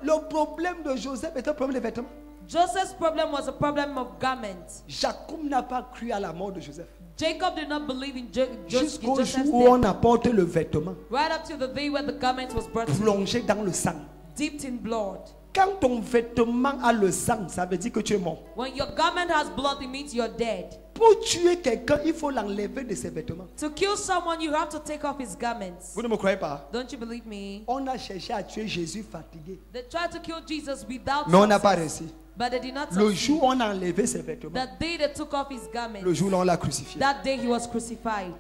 Le problème de Joseph est un problème de vêtements. Joseph's problem was a problem of garments. Jacob n'a pas cru à la mort de Joseph. Jacob did not believe in Jusqu'au Joseph's jour où death. on apporte le vêtement Right up to the day when the garment was brought to him, plongé dans le sang. dipped in blood. Quand ton vêtement a le sang, ça veut dire que tu es mort. When your garment has blood, it means you're dead. Pour tuer quelqu'un, il faut l'enlever de ses vêtements. To kill someone, you have to take off his garments. Vous ne me croyez pas? Don't you believe me? On a cherché à tuer Jésus fatigué, They tried to kill Jesus without mais on n'a pas success, réussi. but they did not Le succeed. jour où on a enlevé ses vêtements, That day they took off his garment. le jour où on l'a crucifié. That day he was crucified.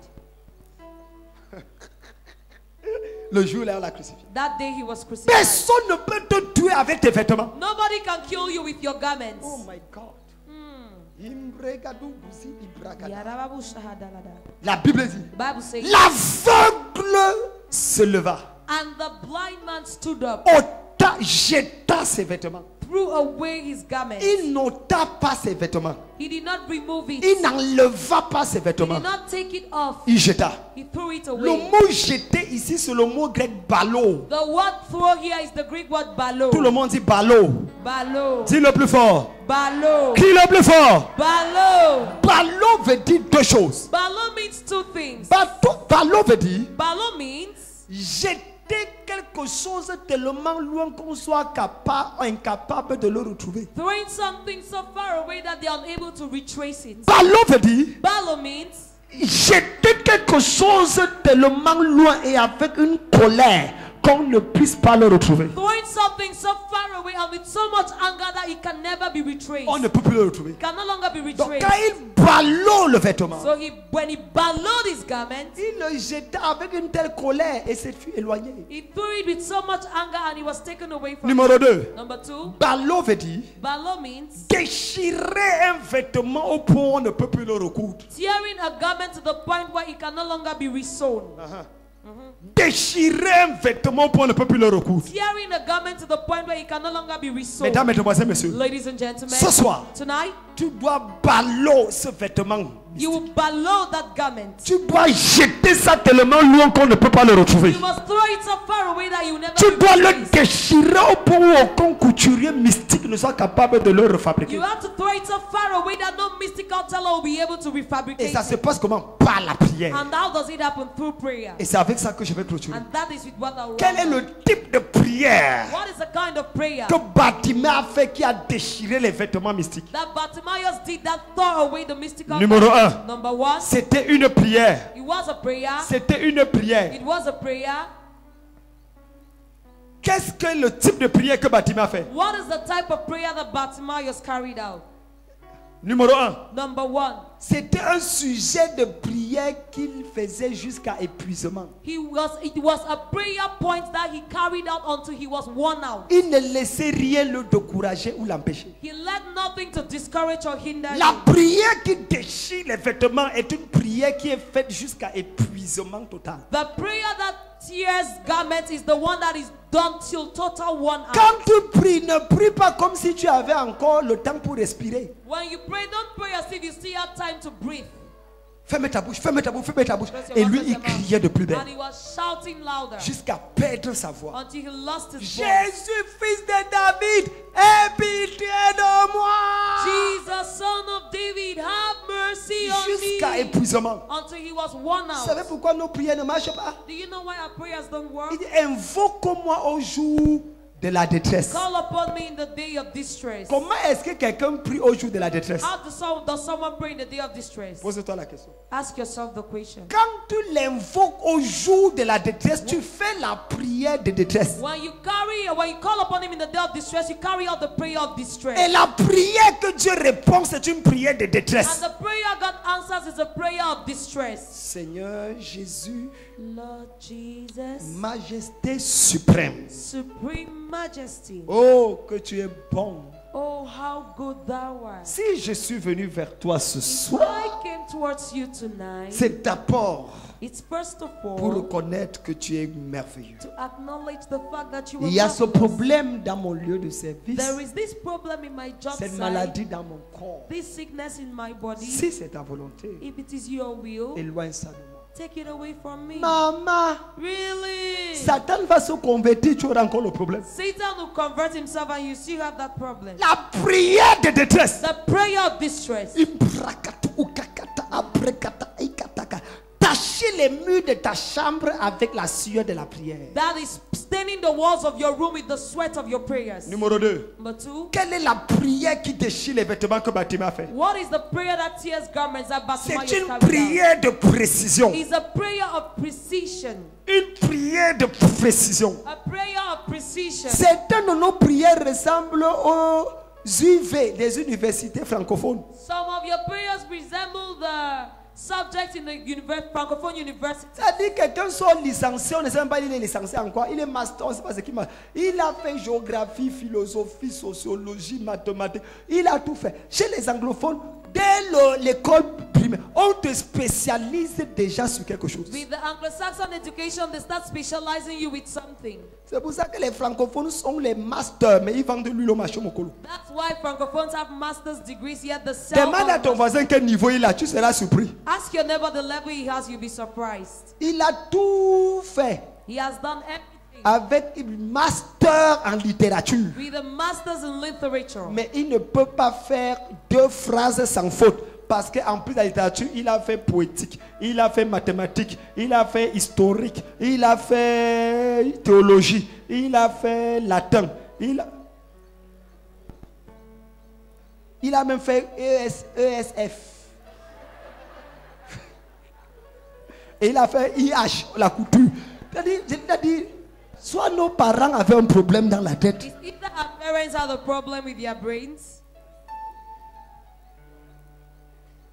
Le jour où on l'a crucifié. That day he was crucified. Personne ne peut te tuer avec tes vêtements. Nobody can kill you with your garments. Oh my God. Imbregadou buzi ibrakada. Yarababu shahadalada. La Bible dit, The Bible says, l'aveugle se leva, and the blind man stood up, ôta, jeta ses vêtements. threw away his garment. Il n'ôta pas ses vêtements. He did not remove it. Il n'enleva pas ses He vêtements. did not take it off. Il jeta. He threw it Le away. mot jeter ici, c'est le mot grec balo. The word throw here is the Greek word balo. Tout le monde dit balo. Balo. Dis le plus fort. Balo. Qui le plus fort? Balo. Balo veut dire deux choses. Balo means two things. Balo veut dire Balo means jeter quelque chose tellement loin qu'on soit incapable de le retrouver. throwing something so far away that they are unable to retrace it. Balo veut dire Balo means jeter quelque chose tellement loin et avec une colère qu'on ne puisse pas le retrouver. throwing something so far away and with so much anger that it can never be retraced. On ne peut plus le retrouver. It can no longer be Donc retraced. quand il balo le vêtement, So when he ballowed his garment, il le jeta avec une telle colère et s'est fut éloigné. he threw it with so much anger and he was taken away from Numéro it. 2. Number 2, Balo veut dire ballow means déchirer un vêtement au point où on ne peut plus le recoudre. tearing a garment to the point where it can no longer be resewn. Déchirer un vêtement au point où on ne peut plus le recoudre. Tearing a garment to the point where it can no longer be resewn. Mesdames, Mesdemoiselles, Messieurs, Ladies and gentlemen, ce soir, tonight tu dois balo ce vêtement. you will ballow that garment. Tu dois jeter ça tellement loin qu'on ne peut pas le retrouver. You must throw it so far away that you will never Tu be dois le retraced. déchirer au point où aucun couturier mystique ne soit capable de le refabriquer. You have to throw it so far away that no mystical teller will be able to Et refabricate ça se it. passe comment? Par la prière. And how does it happen? Through prayer. Et c'est avec ça que je vais clôturer. And that is with what I will Quel est le type de prière What is the kind of prayer que Bartimée a fait qui a déchiré les vêtements mystiques? that Bartimaeus did that tore away the mystical Numéro garment? 1. Number 1, C'était une prière. it was a prayer. C'était une prière. It was a prayer. Qu'est-ce que le type de prière que Bartimée a fait? What is the type of prayer that Bartimaeus carried out? Numéro 1. Number 1, C'était un sujet de prière qu'il faisait jusqu'à épuisement. it was a prayer point that he carried out until he was worn out. Il ne laissait rien le décourager ou l'empêcher. He let nothing to discourage or hinder La him. prière qui déchire les vêtements est une prière qui est faite jusqu'à épuisement total. The prayer that tears garments is the one that is done till total worn out. Quand tu pries, ne prie pas comme si tu avais encore le temps pour respirer. When you pray, don't pray as if you still have time to breathe. Ferme ta bouche, ferme ta bouche, ferme ta bouche. Close your Et mouth, lui, close il your mouth. criait de plus belle And he was shouting louder jusqu'à perdre sa voix. until he lost his voice. Jésus, fils de David, aie pitié de moi. Jesus, son of David, have mercy on Jusqu'à me. épuisement. Until he was worn Vous savez out. pourquoi nos prières ne marchent pas? Do you know why our prayers don't work? Il dit, invoque-moi au jour de la détresse. Call upon me in the day of distress. Comment est-ce que quelqu'un prie au jour de la détresse? How does someone pray in the day of distress? Pose-toi la question. Ask yourself the question. Quand tu l'invoques au jour de la détresse, tu fais la prière de détresse. When you call upon him in the day of distress, you carry out the prayer of distress. Et la prière que Dieu répond, c'est une prière de And détresse. the prayer God answers is a prayer of distress. Seigneur Jésus, Lord Jesus, Majesté suprême. Supreme Majesty. Oh, que tu es bon. Oh, how good thou art. Si je suis venu vers toi ce If soir, I came towards you tonight, c'est d'abord it's first of pour all reconnaître que tu es merveilleux. to acknowledge the fact that you are Il y a ce marvelous. problème dans mon lieu de service, There is this problem in my job cette site, maladie dans mon corps. this sickness in my body. Si c'est ta volonté, If it is your will, éloigne ça de moi. take it away from me. Maman, Really? Satan va se convertir, tu auras encore le problème. Satan will convert himself and you still have that problem. La prière de détresse. The prayer of distress. Tâcher les murs de ta chambre avec la sueur de la prière. That is staining the walls of your room with the sweat of your prayers. Numéro 2. Number 2. Quelle est la prière qui déchire les vêtements que Bartimée a fait? What is the prayer that tears garments that Bartimaeus C'est une carried out? prière de précision. It's a prayer of precision. Une prière de précision. A prayer of precision. Certaines de nos prières ressemblent aux UV des universités francophones. Some of your prayers resemble the subject in the francophone university. C'est-à-dire quelqu'un soit licencié, on ne sait même pas il est licencié en quoi. Il est master, on ne sait pas ce qu'il m'a. Il a fait géographie, philosophie, sociologie, mathématiques. Il a tout fait. Chez les anglophones, dès l'école primaire. On te spécialise déjà sur quelque chose. With the Anglo-Saxon education, they start specializing you with something. C'est pour ça que les francophones sont les masters, mais ils vendent de l'huile au marché mokolo. That's why francophones have master's degrees, yet the sell. Demande à ton voisin quel niveau il a, tu seras surpris. Ask your neighbor the level he has, you'll be surprised. Il a tout fait He has done everything avec un master en littérature. with a master's in literature. Mais il ne peut pas faire 2 phrases sans faute. Parce qu'en plus de la littérature, il a fait poétique, il a fait mathématique, il a fait historique, il a fait théologie, il a fait latin, il a même fait ESF. Et il a fait IH, la couture. C'est-à-dire, soit nos parents avaient un problème dans la tête. It's either our parents have a problem with their brains.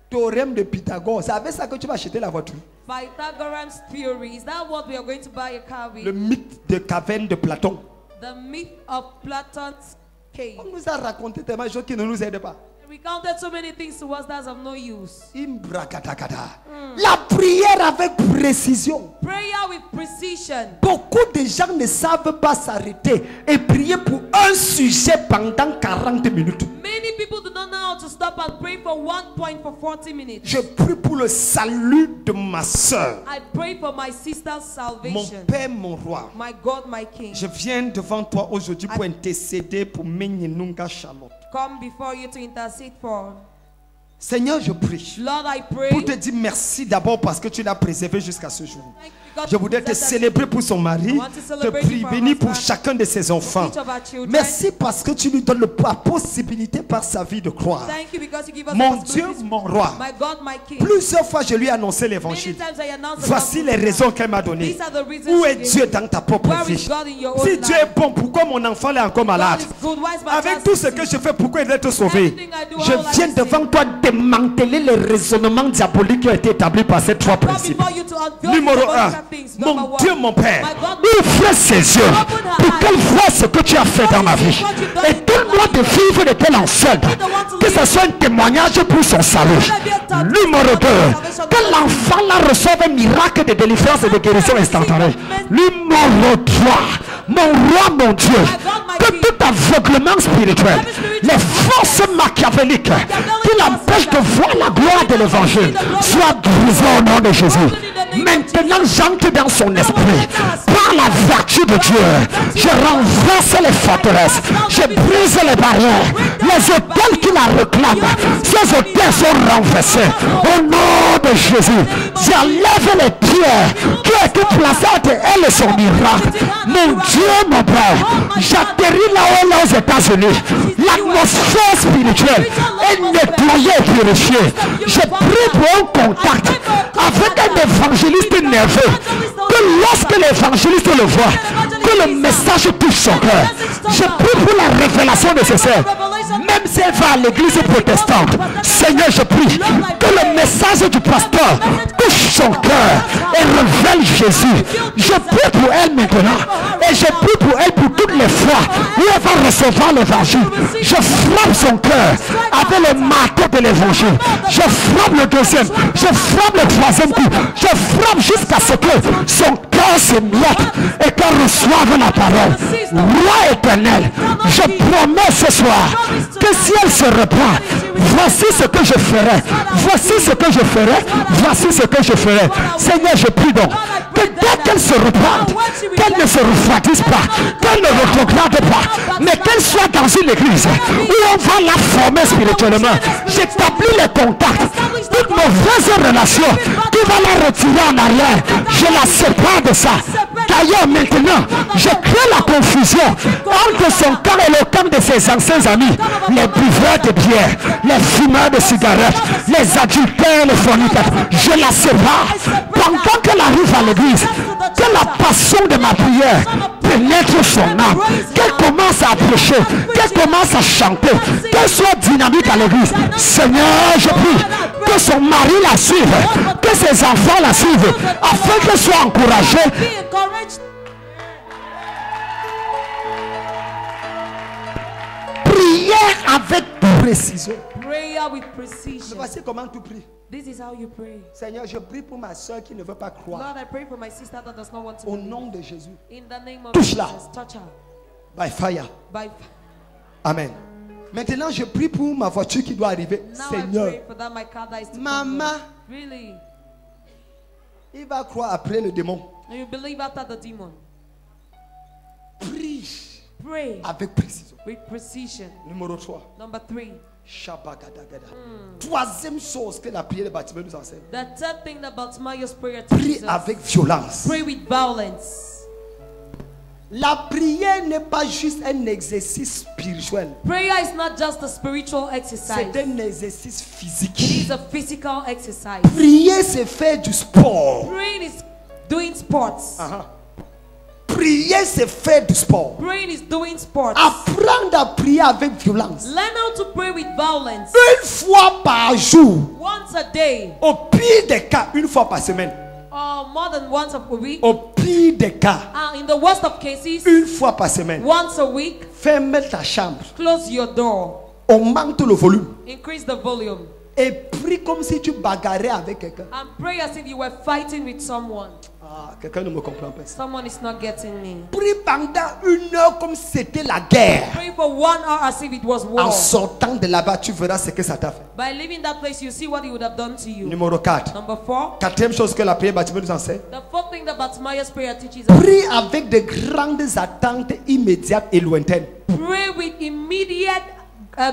Théorème de Pythagore, c'est avec ça que tu vas acheter la voiture. Pythagorean's theory, is that what we are going to buy a car with? Le mythe de caverne de Platon. The myth of Platon's cave. On nous a raconté tellement de choses qui ne nous aident pas. We counted so many things to us that's of no use. Imbrakatakata. La prière avec précision. Prayer with precision. Beaucoup de gens ne savent pas s'arrêter et prier pour un sujet pendant 40 minutes. Many people do not know how to stop and pray for one point for 40 minutes. Je prie pour le salut de ma soeur. I pray for my sister's Mon salvation. Père, mon roi. My God, my King. Je viens devant toi aujourd'hui pour intercéder pour Menyenunga Charlotte. Come before you to intercede for. Seigneur, je prie Lord, I pray. pour te dire merci d'abord parce que tu l'as préservé jusqu'à ce jour. Thank you because Je voudrais te you preserved célébrer pour son mari, want to te celebrate prie you for bénir our pour husband, chacun de ses enfants. each of our children. Merci parce que tu lui donnes la possibilité par sa vie de croire. Thank you because you give us Mon the Dieu, possibilities. mon roi, My God, my King. plusieurs fois je lui ai annoncé Many l'évangile. times I announced the Voici les gospel. raisons qu'elle m'a données. These are the reasons Où she est gave Dieu me. dans ta propre Where is vie? God in your own Si life? Dieu est bon, pourquoi mon enfant est encore malade? God is good. Why is my Avec child tout ce sick? que je fais, pourquoi il doit être sauvé? Everything I do, Je all I viens receive. devant toi démanteler les raisonnements diaboliques qui ont été établis par ces 3 Come principes. before you to unveil Numéro the 1, wonderful things. mon Number Dieu, one, mon Père, my God, ouvre ses yeux pour qu'elle voie ce que tu as fait dans ma vie. Et donne-moi de vivre de telle enceinte que ce soit un témoignage pour son salut. Numéro 2, que l'enfant là reçoive un miracle de délivrance et de guérison instantanée. Numéro 3, mon roi, mon Dieu, que tout aveuglement spirituel, les forces machiavéliques qui l'empêchent de voir la gloire de l'évangile, soient brisées au nom de Jésus. Maintenant, j'entre dans son esprit. Par la vertu de Dieu, je renverse les forteresses. Je brise les barrières. Les hôtels qui la réclament, ces hôtels sont renversés. Au nom de Jésus, j'enlève les pierres qui ont été placées entre elle et son miracle. Mon Dieu, mon Père, j'atterris là-haut, là aux États-Unis. L'atmosphère spirituelle est nettoyée et purifiée. Je prie pour un contact avec un évangéliste nerveux. Que lorsque l'évangéliste le voit, que le message touche son cœur. Je prie pour la révélation nécessaire. Même si elle va à l'église protestante, Seigneur, je prie que le message du pasteur touche son cœur et révèle Jésus. Je prie pour elle maintenant. Et je prie pour elle pour toutes les fois où elle va recevoir l'évangile. Je frappe son cœur avec le marteau de l'évangile. Je frappe le deuxième. Je frappe le troisième coup. Je frappe jusqu'à ce que son cœur se mette et qu'elle reçoive la parole. Roi éternel, je promets ce soir que si elle se reprend, voici ce que je ferai. Voici ce que je ferai. Voici ce que je ferai. Seigneur, je prie donc que dès qu'elle se reprend, qu'elle ne se refroidisse pas, qu'elle ne retrograde pas, mais qu'elle soit dans une église où on va la former spirituellement. J'établis les contacts, toute mauvaise relation qui va la retirer en arrière. Je la sépare de ça. D'ailleurs, maintenant, je crée la confusion entre son corps et le corps de ses anciens amis, les buveurs de bière, les fumeurs de cigarettes, les adultères, les fornicateurs. Je la sépare. Pendant qu'elle arrive à l'église, que la passion de ma prière pénètre son âme, qu'elle commence à prêcher, qu'elle commence à chanter, qu'elle soit dynamique à l'église. Seigneur, je prie que son mari la suive, que ses enfants la suivent, afin qu'elle soit encouragée. Prière avec précision. Prayer with precision. Voici comment tu pries. This is how you pray. Seigneur, je prie pour ma soeur qui ne veut pas croire. Lord, I pray for my sister that does not want to Au believe. nom de Jésus. In the name of Touche-la. Jesus, touch her. By fire. By Amen. Maintenant, je prie pour ma voiture qui doit arriver. now Seigneur, I pray for that my car that is to come, Maman, Lord. Really? il va croire après le démon. And you believe after the demon. Prie Pray avec précision. with precision. Numéro 3. Number 3. Shabagadagada. Troisième chose que la prière de Bartimée nous enseigne. The third thing that Bartimaeus prayer Prie teaches us. avec violence. Pray with violence. La prière n'est pas juste un exercice spirituel. Prayer is not just a spiritual exercise. C'est un exercice It physique. is a physical exercise. Prier, c'est faire du sport. Praying is doing sports. Prier, c'est faire du sport. Praying is doing sports. Apprendre à prier avec violence. Learn how to pray with violence. Une fois par jour. Once a day. Au pire des cas, une fois par semaine. Or more than once a week. Au pire des cas, In the worst of cases, une fois par semaine. once a week. Ferme ta chambre. Close your door. Augmente le volume. Increase the volume. Et prie comme si tu bagarrais avec quelqu'un. And pray as if you were fighting with someone. Ah, quelqu'un ne me comprend pas. Someone is not getting me. Prie pendant 1 heure comme si c'était la guerre. Pray for 1 hour as if it was war. En sortant de là-bas, tu verras ce que ça t'a fait. By leaving that place, you see what he would have done to you. Numéro 4. Number 4. Quatrième chose que la prière Bartimée nous enseigne. The fourth thing that Bartimaeus prayer teaches us. Prie avec de grandes attentes immédiates et lointaines. Pray with immediate,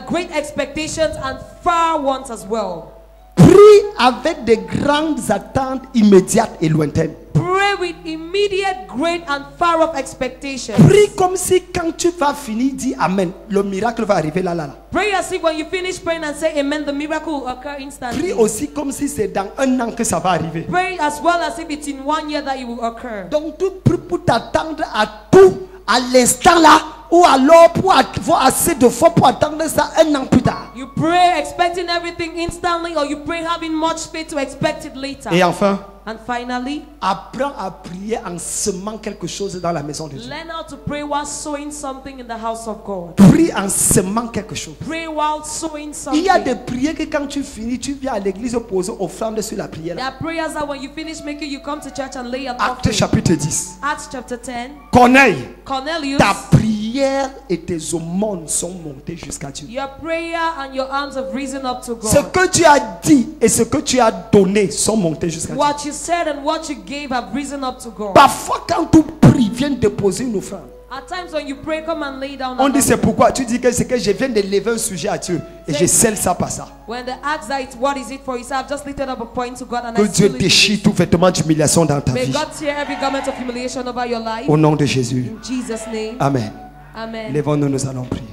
great expectations and far wants as well. Prie avec de grandes attentes immédiates et lointaines. Pray with immediate, great and far off expectations. Prie comme si quand tu vas finir, dis Amen. Le miracle va arriver là. Pray as if when you finish praying and say Amen, the miracle will occur instantly. Prie aussi comme si c'est dans 1 an que ça va arriver. Pray as well as if it's in 1 year that it will occur. Donc tu pries pour t'attendre à tout, à l'instant là, ou alors pour avoir assez de foi pour attendre ça 1 an plus tard. You pray expecting everything instantly, or you pray having much faith to expect it later. Et enfin, And finally, apprends à prier en semant quelque chose dans la maison de Dieu. learn how to pray while sowing something in the house of God. Prie en semant quelque chose. Pray while sowing Il something. y a des prières que quand tu finis, tu viens à l'église poser offrande sur la prière. There are prayers that when you finish making, you come to church and lay an Acte offering. chapitre 10. Acts chapter 10. Corneille, Cornelius, ta prière et tes aumônes sont montées jusqu'à Dieu. your prayer and your arms have risen up to Ce God. que tu as dit et ce que tu as donné sont montés jusqu'à Dieu. What you said and what you gave have risen up to God. Parfois, quand tu pries, viens déposer une offrande. At times when you pray, come and lay down. On an dit c'est offering. pourquoi. Tu dis que c'est que je viens de lever un sujet à Dieu et je scelle ça par ça. When they ask that, what is it for? You say, I've just lifted up a point to God and Que I Dieu seal it. déchire tout vêtement d'humiliation dans ta May vie. God tear every garment of humiliation over your life. Au nom de Jésus. In Jesus' name. Amen. Amen. Lèvons-nous, nous allons prier.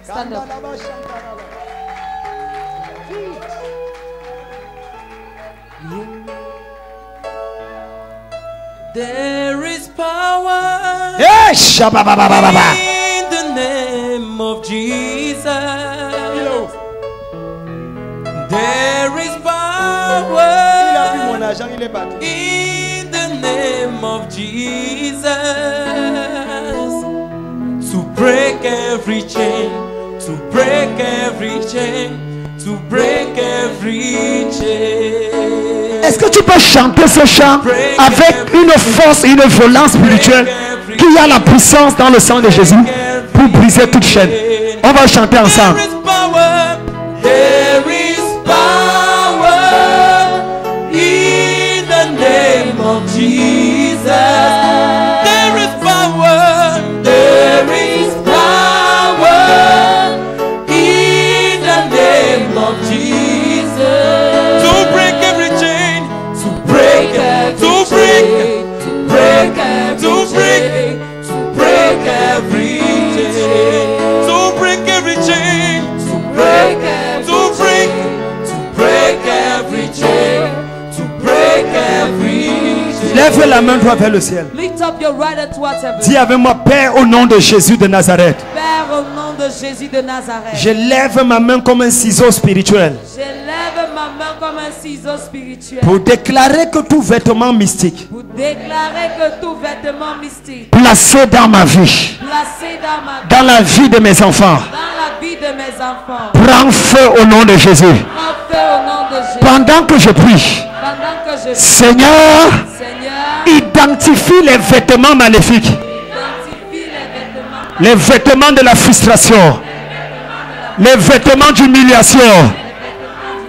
Stand up. There is power Hey, shabababababa. in the name of Jesus. There is Il a pris power mon argent, il est parti. in the name of Jesus to break every chain, to break every chain, to break every chain. Est-ce que tu peux chanter ce chant avec une force et une violence spirituelle qu'il y a la puissance dans le sang de Jésus pour briser toute chaîne? On va chanter ensemble. There is power. There is power in the name of Jesus. There is power. There is power in the name of Jesus. To break every chain. To break. To break. To break. To break. To break every chain. To break every chain. To break. To break. To break every chain. To break every chain. Lève la main droite vers le ciel. Lift up your right hand towards heaven. Dis avec moi, Père, au nom de Jésus de Nazareth. Père, au nom de Jésus de Nazareth. Je lève ma main comme un ciseau spirituel Je lève ma main comme un ciseau spirituel pour déclarer que tout vêtement mystique pour déclarer que tout vêtement mystique placé dans ma vie, placé dans ma vie, dans la vie de mes enfants, dans la vie de mes enfants, prend feu au nom de Jésus. prend au nom de Jésus. Pendant que je prie, Pendant que je Seigneur, Seigneur, identifie les vêtements maléfiques, identifie les vêtements de la frustration, les vêtements d'humiliation,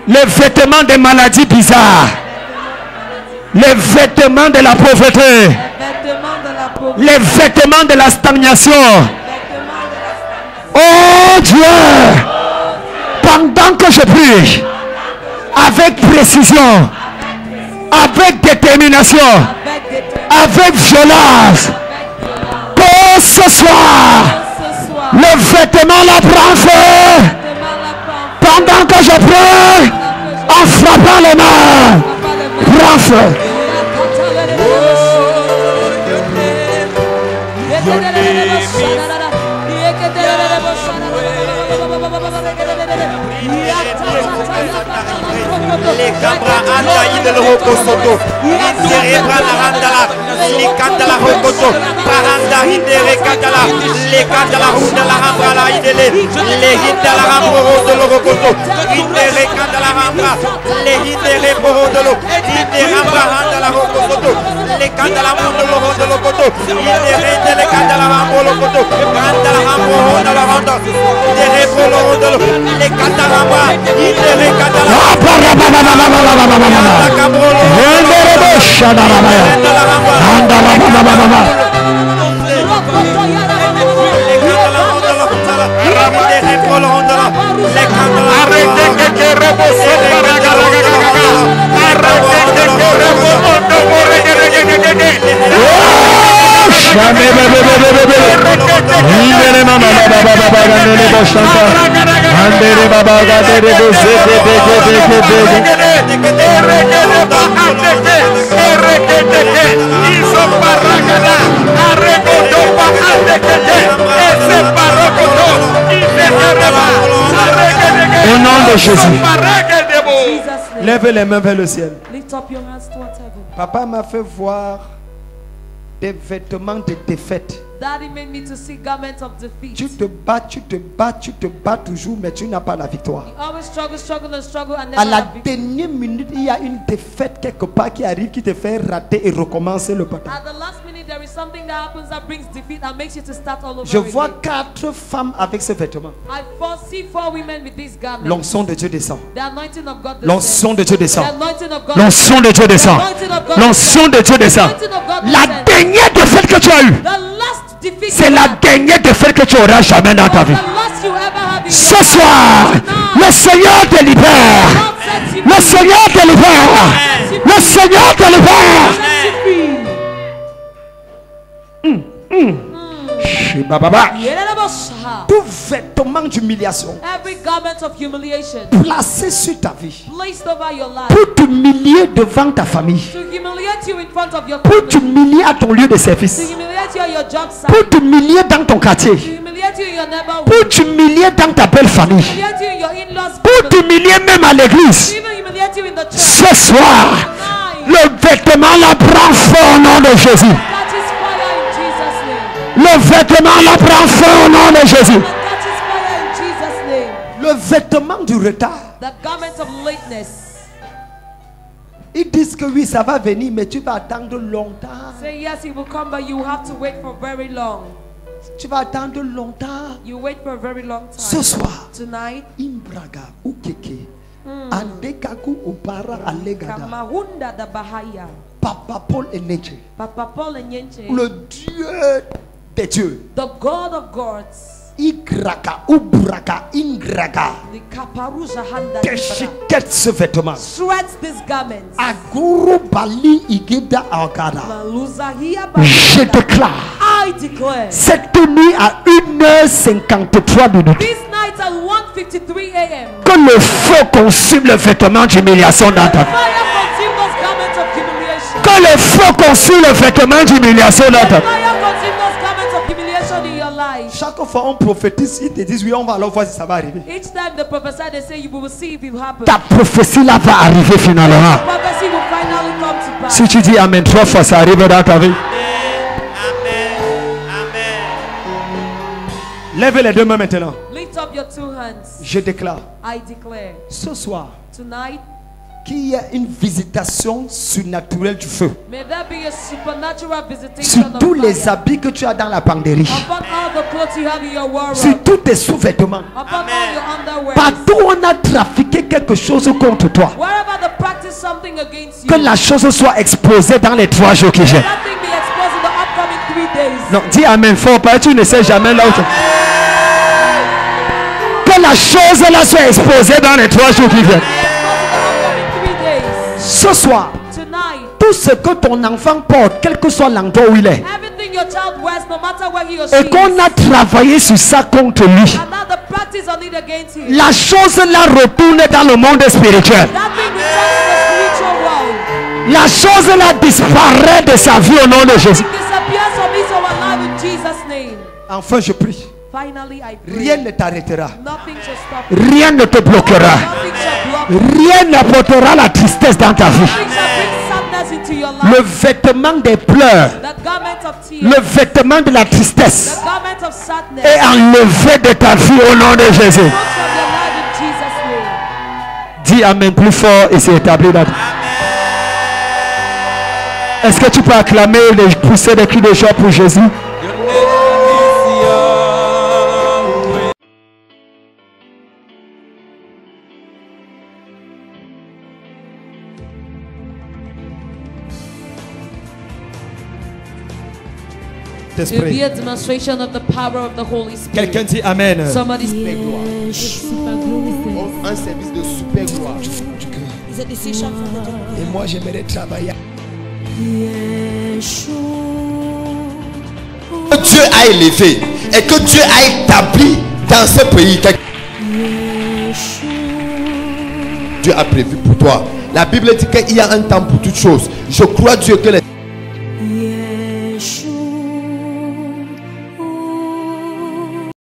les vêtements des maladies bizarres, les vêtements de la pauvreté, les vêtements de la stagnation. Oh Dieu, pendant que je prie, avec précision, avec détermination, avec violence, que ce soit le vêtement la prend feu. Pendant que je prie, en frappant les mains, prends feu. Les cabra anda idel rokosoto, cerebra narandala, les candala rokoto, paranda hindere candala, les candala hundala hambrala idele, les hindala hambro de rokoto, hindere candala hambra, les hindere boro de lo, hindere hambra handala rokosoto, les candala mundo lo de rokoto, hindere de candala hambro rokoto, candala hambro handala handa, hindere boro de lo, les candala hambra, hindere candala. Au nom de Jésus. Lève les mains vers le ciel. Lift up your hands towards heaven. Papa m'a fait voir des vêtements de défaite. Daddy made me to see garments of defeat. Tu te bats, tu te bats, tu te bats toujours, mais tu n'as pas la victoire. You always struggle and À never la have victory. dernière minute, il y a une défaite quelque part qui arrive, qui te fait rater et recommencer le bataille. At the last minute, there is something that happens that brings defeat and makes you to start all over Je vois again. 4 femmes avec ces vêtements. I see 4 women with these garments. L'onction de Dieu descend. The anointing of God descends. L'onction de Dieu The descend. anointing of God L'onction de Dieu descend. L'onction de Dieu descend. La dernière défaite que tu as eue, The last defeat c'est you la had. dernière défaite que tu auras jamais dans ta vie. The last you ever have in Ce your soir, le Seigneur te libère. God sets you Le free. Seigneur te libère. Le Seigneur te libère. Sets you free. Shibababa. Yelelebosha. Tout vêtement d'humiliation Every garment of humiliation placé sur ta vie placed over your life pour t'humilier devant ta famille, to humiliate you in front of your pour family, t'humilier à ton lieu de to service, humiliate you at your job site, pour t'humilier dans ton quartier, to humiliate you in your neighborhood, pour t'humilier dans ta belle famille, to humiliate you in your in-laws, pour t'humilier même à to l'église. even humiliate you in the church. Ce soir, Tonight, le vêtement la prend feu au nom de Jésus. that is fire in Jesus' name. Le vêtement la prend feu au nom de Jésus. That is fire in Jesus' name. Le vêtement du retard. The garment of lateness. Ils disent que oui, ça va venir, mais tu vas attendre longtemps. Say yes, it will come, but you have to wait for very long. Tu vas attendre longtemps. You wait for a very long Ce time. soir, Tonight, Imbraga ou Keke, Andekaku ou Para Alegada, Kamahunda da Bahaya, Papa Paul et Neche, Papa Paul and Yenche, le Dieu des dieux, the God of gods, Igraka ou Braka, Ingraga, the Kaparuja Handa Dibra, déchiquette ce vêtement. shreds these garments. Aguru Bali Igeda Agada. Maluzahia Je Bahanda. déclare I declare, cette nuit à 1h53 minutes this night at 1:53 a.m., que le feu consume le vêtement d'humiliation dans ta vie. fire consume those garments of humiliation. Que le feu consume le vêtement d'humiliation dans ta vie. Fire consume those garments of humiliation in your life. Chaque fois on prophétise, ils te disent oui, on va alors voir si ça va arriver. Each time they prophesy, they say you will see if it happens. Ta prophétie là va arriver finalement. Prophecy will finally come to pass. Si tu dis Amen 3 fois, ça arrive dans ta vie. Lève les deux mains maintenant. Lift up your 2 hands. Je déclare, I declare, ce soir, Tonight, qu'il y ait une visitation surnaturelle du feu may there be a supernatural visitation sur of tous les fire habits que tu as dans la penderie, upon all the clothes you have in your wardrobe, sur tous tes sous-vêtements. upon all your underwear. Partout où on a trafiqué quelque chose contre toi, Wherever they practice something against you, que la chose soit exposée dans les 3 jours qui viennent. that thing be exposed in the upcoming 3 days. Non, dis amen fort, parce que tu ne sais jamais là où tu... Que la chose là soit exposée dans les 3 jours qui viennent. Exposed in the upcoming 3 days. Ce soir, Tonight, tout ce que ton enfant porte, quel que soit l'endroit où il est, everything your child wears, no matter where he or she et qu'on is, a travaillé sur ça contre lui, and now the practice on it against him, la chose là retourne dans le monde spirituel. that thing returns to the spiritual world. La chose là disparaît de sa vie au nom de Jésus. It disappears from his or her life in Jesus' name. Enfin, je prie. Finally, I pray. Rien ne t'arrêtera. Nothing shall stop you. Rien ne te bloquera. Nothing shall block you. Rien n'apportera la tristesse dans ta vie. Nothing shall bring sadness into your life. Le vêtement des pleurs, The garment of tears, le vêtement de la tristesse the garment of sadness, est enlevé de ta vie au nom de Jésus. out from your life in Jesus' name. Dis amen plus fort et c'est établi là. Est-ce que tu peux acclamer et pousser des cris de joie pour Jésus? It will be a demonstration of the power of the Holy Spirit. Quelqu'un dit amen. Somebody speak. Un service de super gloire. Et moi j'aimerais travailler. Dieu a élevé et que Dieu a établi dans ce pays. Dieu a prévu pour toi. La Bible dit qu'il y a un temps pour toutes choses. Je crois Dieu que les